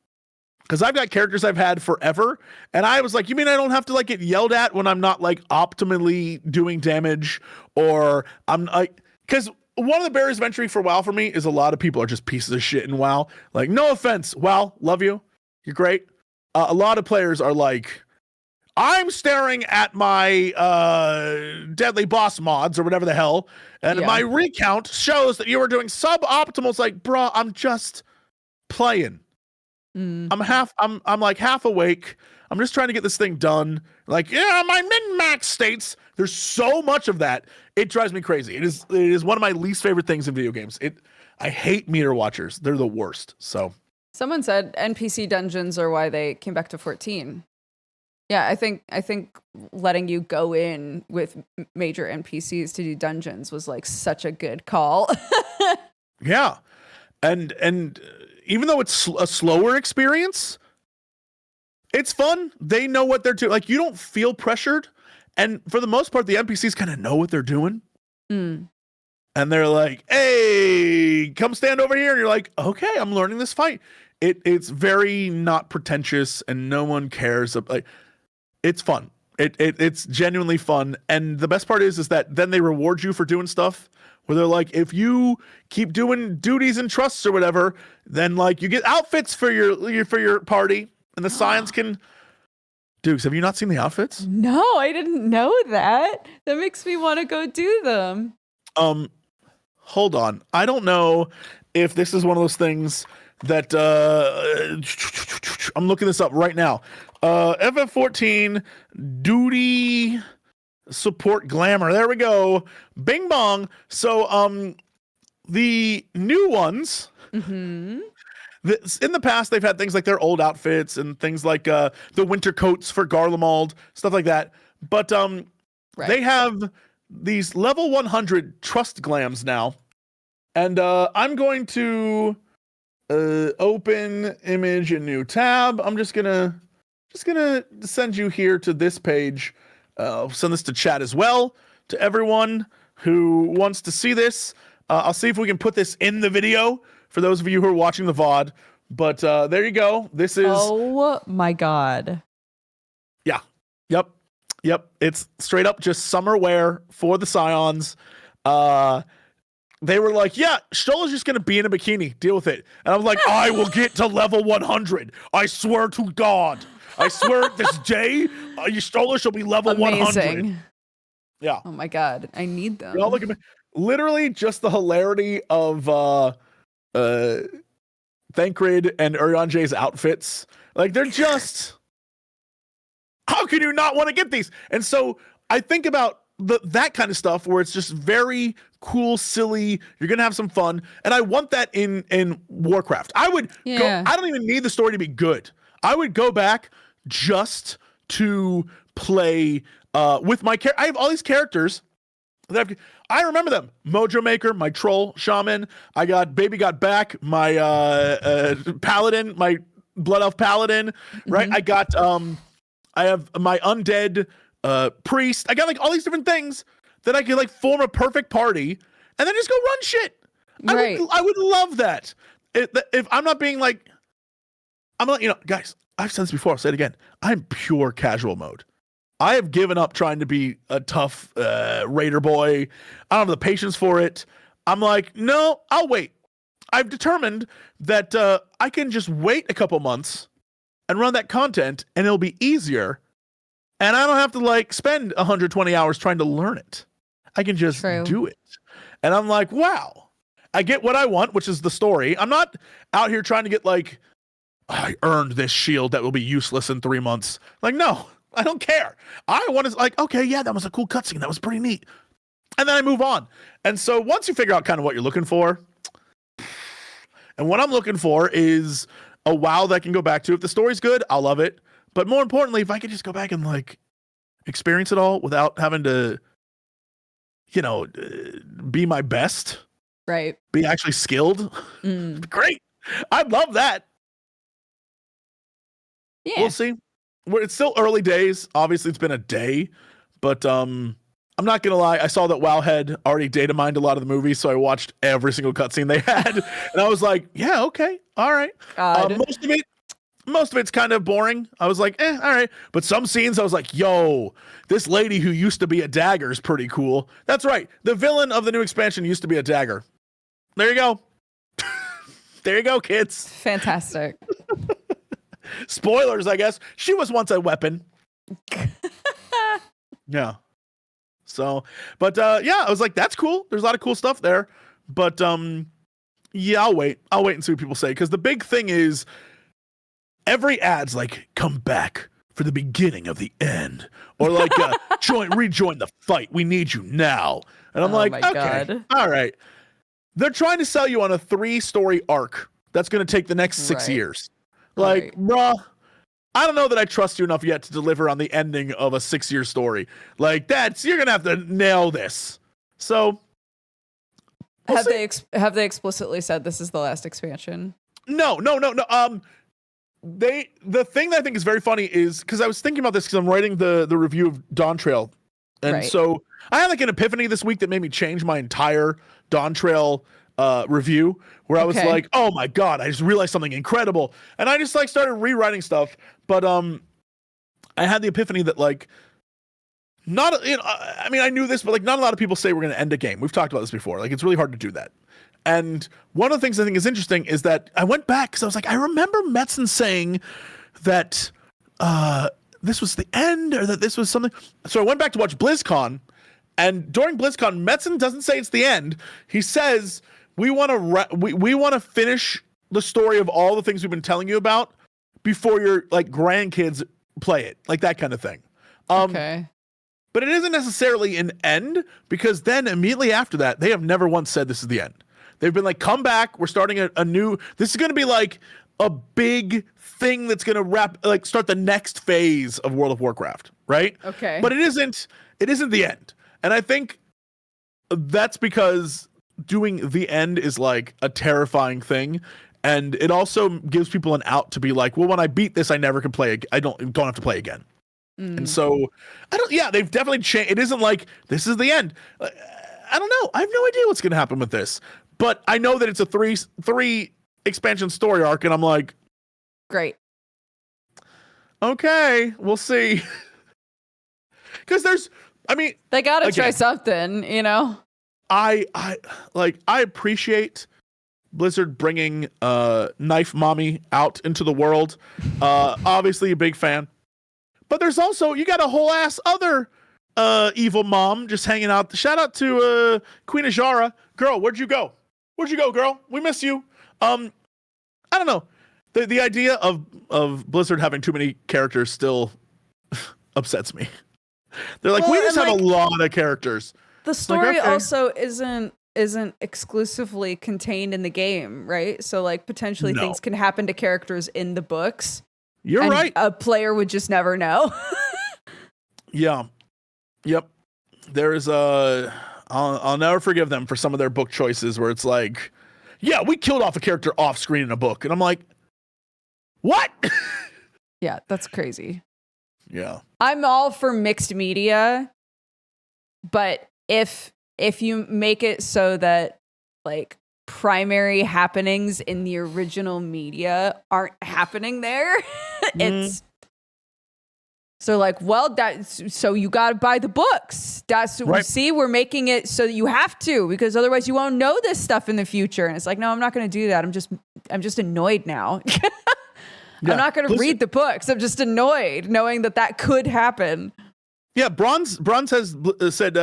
Because I've got characters I've had forever, and I was like, you mean I don't have to like get yelled at when I'm not like optimally doing damage, or I'm like, because one of the barriers of entry for WoW for me is a lot of people are just pieces of shit in WoW. Like, no offense, WoW, love you, you're great. A lot of players are like, I'm staring at my deadly boss mods or whatever the hell, and my recount shows that you were doing suboptimal. It's like, bro, I'm just playing. I'm like half awake. I'm just trying to get this thing done. Like, yeah, my min-max states. There's so much of that. It drives me crazy. It is one of my least favorite things in video games. I hate meter watchers. They're the worst. So. Someone said NPC dungeons are why they came back to 14. Yeah, I think letting you go in with major NPCs to do dungeons was like such a good call. Yeah. And even though it's a slower experience, it's fun. They know what they're doing. Like, you don't feel pressured. And for the most part, the NPCs kind of know what they're doing. And they're like, hey, come stand over here. And you're like, okay, I'm learning this fight. It's very not pretentious, and no one cares. Like, it's fun. It's genuinely fun. And the best part is that then they reward you for doing stuff where they're like, if you keep doing duties and trusts or whatever, then like you get outfits for your party, and the Scions can Dukes, have you not seen the outfits? No, I didn't know that. That makes me want to go do them. Hold on. I don't know if this is one of those things that I'm looking this up right now. FF14 duty support glamour. There we go. Bing bong. So the new ones. Mm-hmm. In the past, they've had things like their old outfits and things like the winter coats for Garlemald, stuff like that. But they have these level 100 trust glams now. And I'm going to open image a new tab. I'm just gonna send you here to this page. I'll send this to chat as well to everyone who wants to see this. I'll see if we can put this in the video for those of you who are watching the VOD. But there you go. This is. Oh my God. Yeah. Yep. It's straight up just summer wear for the Scions. They were like, yeah, Stolla's just going to be in a bikini. Deal with it. And I'm like, I will get to level 100. I swear to God. I swear this day, Stolla shall be level 100. Yeah. Oh my God. I need them. Y'all look at me. Literally just the hilarity of Thancred and Urianjay's outfits. Like, they're just... How can you not want to get these? And so I think about that kind of stuff where it's just very cool, silly. You're going to have some fun. And I want that in Warcraft. I would go, I don't even need the story to be good. I would go back just to play with my character. I have all these characters that I remember them. Mojo Maker, my troll shaman. I got Baby Got Back, my paladin, my blood elf paladin, right? I got I have my undead priest. I got like all these different things that I could like form a perfect party and then just go run shit. Right. I would love that. If I'm not being like, I'm not, guys, I've said this before, I'll say it again. I'm pure casual mode. I have given up trying to be a tough raider boy. I don't have the patience for it. I'm like, no, I'll wait. I've determined that I can just wait a couple months and run that content and it'll be easier. And I don't have to like spend 120 hours trying to learn it. I can just do it. And I'm like, wow, I get what I want, which is the story. I'm not out here trying to get like, I earned this shield that will be useless in 3 months. Like, no, I don't care. I want to like, okay, yeah, that was a cool cutscene. That was pretty neat. And then I move on. And so once you figure out kind of what you're looking for, and what I'm looking for is a WoW that I can go back to. If the story's good, I'll love it. But more importantly, if I could just go back and like experience it all without having to, be my best, right? Be actually skilled. Great. I'd love that. Yeah. We'll see. It's still early days. Obviously, it's been a day, but I'm not gonna lie. I saw that WoW had already data mined a lot of the movies, so I watched every single cutscene they had, and I was like, "Yeah, okay, all right." Most of it's kind of boring. I was like, all right. But some scenes, I was like, yo, this lady who used to be a dagger is pretty cool. That's right. The villain of the new expansion used to be a dagger. There you go. There you go, kids. Fantastic. Spoilers, I guess. She was once a weapon. Yeah. So, but yeah, I was like, that's cool. There's a lot of cool stuff there. But yeah, I'll wait and see what people say. Because the big thing is, every ad's like, come back for the beginning of the end. Or like, rejoin the fight. We need you now. And I'm like, okay, God. All right. They're trying to sell you on a 3-story arc that's going to take the next 6 years. Like, bruh, I don't know that I trust you enough yet to deliver on the ending of a 6-year story. Like, you're going to have to nail this. So. Have they explicitly said this is the last expansion? No. The thing that I think is very funny is because I was thinking about this because I'm writing the review of Dawn Trail. And so I had like an epiphany this week that made me change my entire Dawn Trail review where I was like, oh my God, I just realized something incredible. And I just like started rewriting stuff. But I had the epiphany that like, I knew this, but like not a lot of people say we're going to end a game. We've talked about this before. Like it's really hard to do that. And one of the things I think is interesting is that I went back because I was like, I remember Metzen saying that this was the end or that this was something. So I went back to watch BlizzCon, and during BlizzCon, Metzen doesn't say it's the end. He says we want to finish the story of all the things we've been telling you about before your like grandkids play it, like that kind of thing. Okay. But it isn't necessarily an end, because then immediately after that, they have never once said this is the end. They've been like, come back. We're starting a new, this is going to be like a big thing that's going to start the next phase of World of Warcraft. Right. Okay. But it isn't the end. And I think that's because doing the end is like a terrifying thing. And it also gives people an out to be like, well, when I beat this, I never can play. I don't have to play again. And so they've definitely changed. It isn't like this is the end. I don't know. I have no idea what's going to happen with this, but I know that it's a three expansion story arc. And I'm like, great. Okay, we'll see. Cause they got to try something, you know? I appreciate Blizzard bringing Knife Mommy out into the world. Obviously a big fan. But there's also, you got a whole ass other evil mom just hanging out. Shout out to Queen Ajara. Girl, where'd you go? Where'd you go, girl? We miss you. I don't know. The idea of Blizzard having too many characters still upsets me. They're like, we just have a lot of characters. The story also isn't exclusively contained in the game, right? So like potentially things can happen to characters in the books. You're right. A player would just never know. Yeah. Yep. There is I'll never forgive them for some of their book choices where it's like, yeah, we killed off a character off screen in a book. And I'm like, what? Yeah, that's crazy. Yeah. I'm all for mixed media, but if you make it so that like primary happenings in the original media aren't happening there, it's so like, well, so you got to buy the books. That's right. See, we're making it so that you have to, because otherwise you won't know this stuff in the future. And it's like, no, I'm not going to do that. I'm just annoyed now. I'm not going to read the books. I'm just annoyed knowing that could happen. Yeah, Bronze has said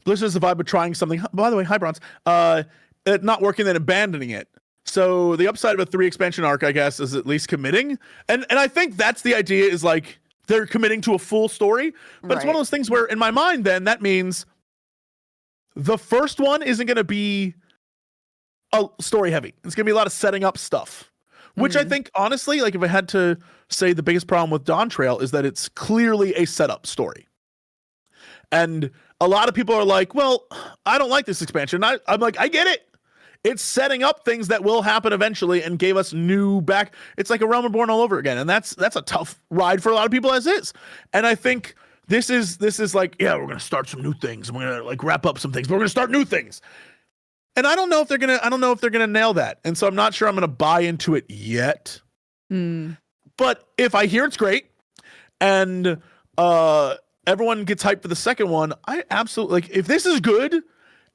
Blizzard's the vibe of trying something. By the way, hi Bronze. Not working, then abandoning it. So the upside of a 3 expansion arc, I guess, is at least committing. And I think that's the idea, is like they're committing to a full story. But It's one of those things where in my mind then that means the first one isn't going to be a story heavy. It's going to be a lot of setting up stuff. Which I think, honestly, like if I had to say the biggest problem with Dawn Trail is that it's clearly a setup story. And a lot of people are like, well, I don't like this expansion. I'm like, I get it. It's setting up things that will happen eventually and gave us new back. It's like a Realm Reborn all over again. And that's a tough ride for a lot of people as is. And I think this is like, yeah, we're going to start some new things. We're going to like wrap up some things, but we're going to start new things. And I don't know if they're going to nail that. And so I'm not sure I'm going to buy into it yet. But if I hear it's great and everyone gets hyped for the second one, I absolutely, like, if this is good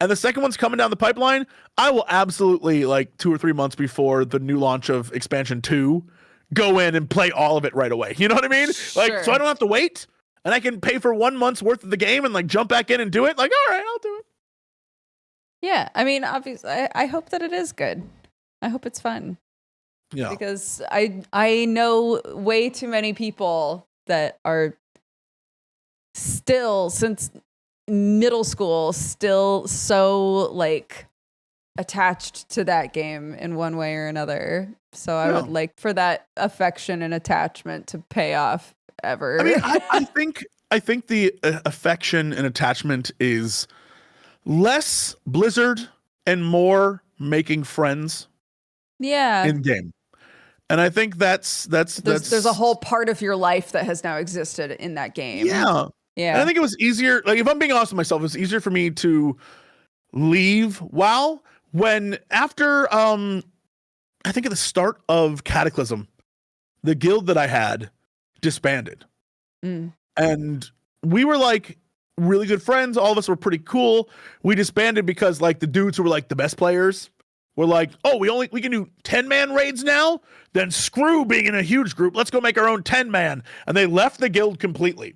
and the second one's coming down the pipeline, I will absolutely, like 2 or 3 months before the new launch of expansion 2, go in and play all of it right away. You know what I mean? Sure. Like, so I don't have to wait and I can pay for 1 month's worth of the game and like jump back in and do it. Like, all right, I'll do it. Yeah, I mean, obviously, I hope that it is good. I hope it's fun. Yeah, because I know way too many people that are still, since middle school, still so like attached to that game in one way or another. So I would like for that affection and attachment to pay off ever. I mean, I think the affection and attachment is less Blizzard and more making friends. Yeah. In game. And I think that's there's a whole part of your life that has now existed in that game. Yeah. Yeah. And I think it was easier, like if I'm being honest with myself, it was easier for me to leave WoW when after I think at the start of Cataclysm, the guild that I had disbanded. And we were like really good friends. All of us were pretty cool. We disbanded because like the dudes who were like the best players were like, oh, we can do 10-man raids now? Then screw being in a huge group. Let's go make our own 10-man. And they left the guild completely.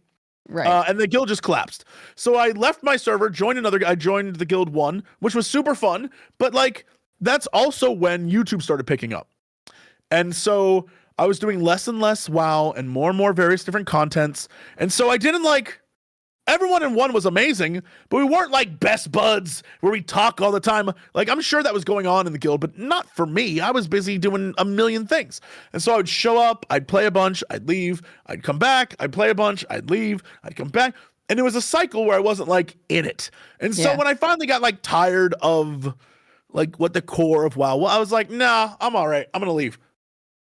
Right. And the guild just collapsed. So I left my server, I joined the guild 1, which was super fun. But like, that's also when YouTube started picking up. And so I was doing less and less WoW and more various different contents. And so I didn't like, everyone in 1 was amazing, but we weren't like best buds where we talk all the time. Like, I'm sure that was going on in the guild, but not for me. I was busy doing a million things. And so I would show up, I'd play a bunch, I'd leave, I'd come back, I'd play a bunch, I'd leave, I'd come back. And it was a cycle where I wasn't like in it. And so when I finally got like tired of like what the core of WoW, I was like, nah, I'm all right. I'm going to leave.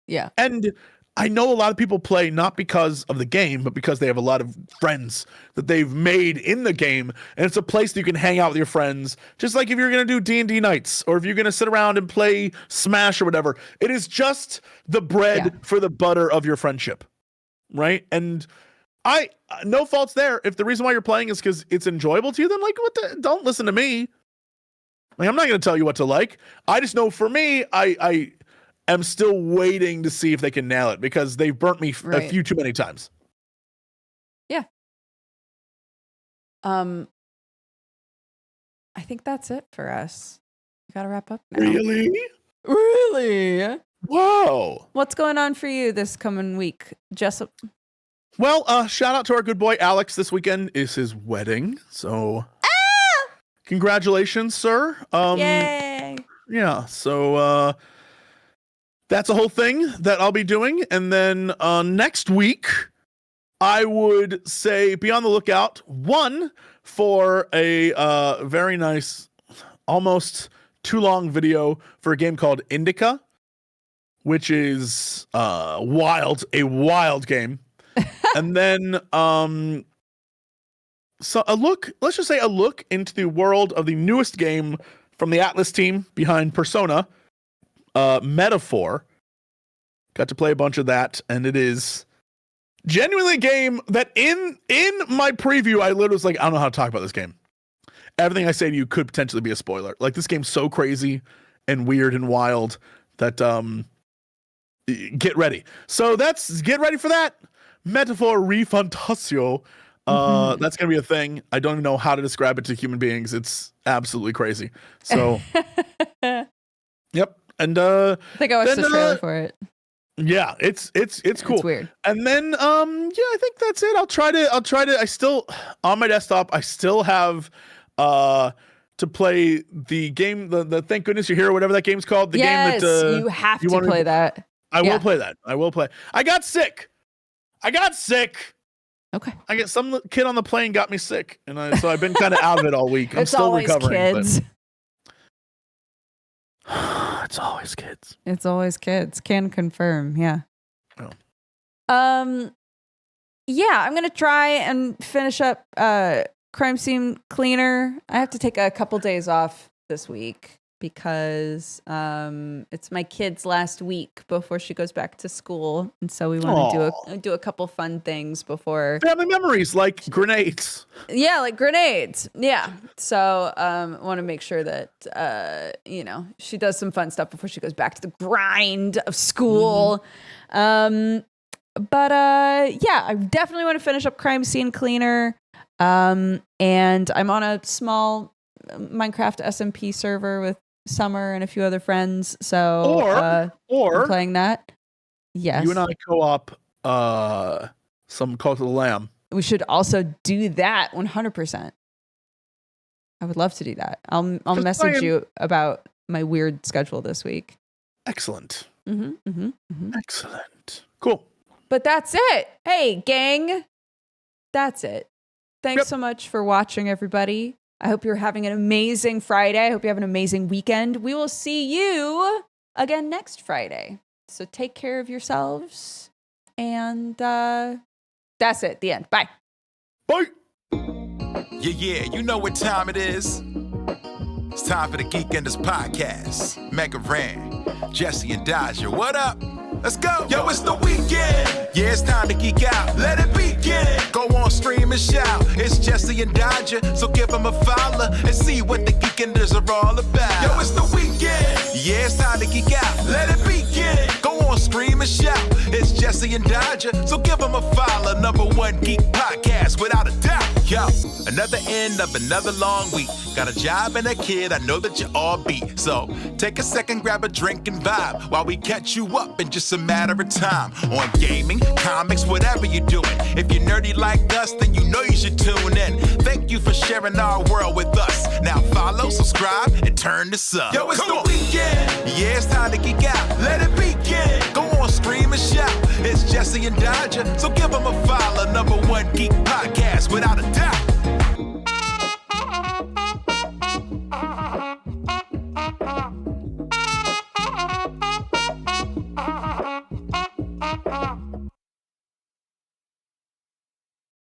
Yeah. And I know a lot of people play not because of the game, but because they have a lot of friends that they've made in the game. And it's a place that you can hang out with your friends. Just like if you're going to do D&D nights, or if you're going to sit around and play Smash or whatever. It is just the bread for the butter of your friendship. Right? And no faults there. If the reason why you're playing is because it's enjoyable to you, then like, don't listen to me. Like, I'm not going to tell you what to like. I just know for me, I am still waiting to see if they can nail it, because they've burnt me a few too many times. Yeah. I think that's it for us. We gotta wrap up now. Really? Whoa. What's going on for you this coming week, Jessup? Well, shout out to our good boy Alex. This weekend is his wedding, so congratulations, sir. Yay. Yeah, so that's a whole thing that I'll be doing. And then next week, I would say be on the lookout, one, for a very nice, almost too long video for a game called Indica, which is a wild game. And then let's just say a look into the world of the newest game from the Atlas team behind Persona, Metaphor. Got to play a bunch of that, and it is genuinely a game that in my preview, I literally was like, I don't know how to talk about this game. Everything I say to you could potentially be a spoiler. Like, this game's so crazy and weird and wild that get ready. So get ready for that. Metaphor Refantasio. That's gonna be a thing. I don't even know how to describe it to human beings. It's absolutely crazy. So yep. And I think I watched the trailer for it. Yeah, it's cool. It's weird. And then I think that's it. I'll try to I still on my desktop, I still have to play the game, the Thank Goodness You're Here, or whatever that game's called. The game that you have to play that. I will play that. I will play. I got sick. Okay. I get some kid on the plane got me sick, and so I've been kind of out of it all week. I'm It's still always recovering. kids. It's always kids. It's always kids. Can confirm. Yeah. Oh. Yeah, I'm gonna try and finish up Crime Scene Cleaner. I have to take a couple days off this week because it's my kid's last week before she goes back to school, and so we want to do a couple fun things before family memories, like grenades. Yeah, like grenades. Yeah. So want to make sure that she does some fun stuff before she goes back to the grind of school. But I definitely want to finish up Crime Scene Cleaner. And I'm on a small Minecraft SMP server with Summer and a few other friends. So or I'm playing that. Yes. You and I co-op some Cult of the Lamb. We should also do that 100%. I would love to do that. I'll message you about my weird schedule this week. Excellent. Excellent. Cool. But that's it. Hey, gang. That's it. Thanks so much for watching, everybody. I hope you're having an amazing Friday. I hope you have an amazing weekend. We will see you again next Friday. So take care of yourselves. And that's it. The end. Bye. Bye. Yeah, you know what time it is. It's time for the Geekenders podcast. MegaRan, Jesse and Dodger, what up? Let's go. Yo, it's the weekend. Yeah, it's time to geek out. Let it begin. Go on, stream and shout. It's Jesse and Dodger, so give them a follow and see what the Geekenders are all about. Yo, it's the weekend. Yeah, it's time to geek out. Let it begin. Go on, stream and shout. It's Jesse and Dodger, so give them a follow. #1 geek podcast, without a doubt. Yo, another end of another long week. Got a job and a kid, I know that you all beat. So take a second, grab a drink and vibe while we catch you up in just a matter of time. On gaming, comics, whatever you're doing. If you're nerdy like us, then you know you should tune in. Thank you for sharing our world with us. Now follow, subscribe, and turn this up. Yo, it's the weekend. Yeah, it's time to geek out. Let it begin. Go on, stream and shout. It's Jesse and Dodger, so give them a follow. #1 geek podcast, without a doubt.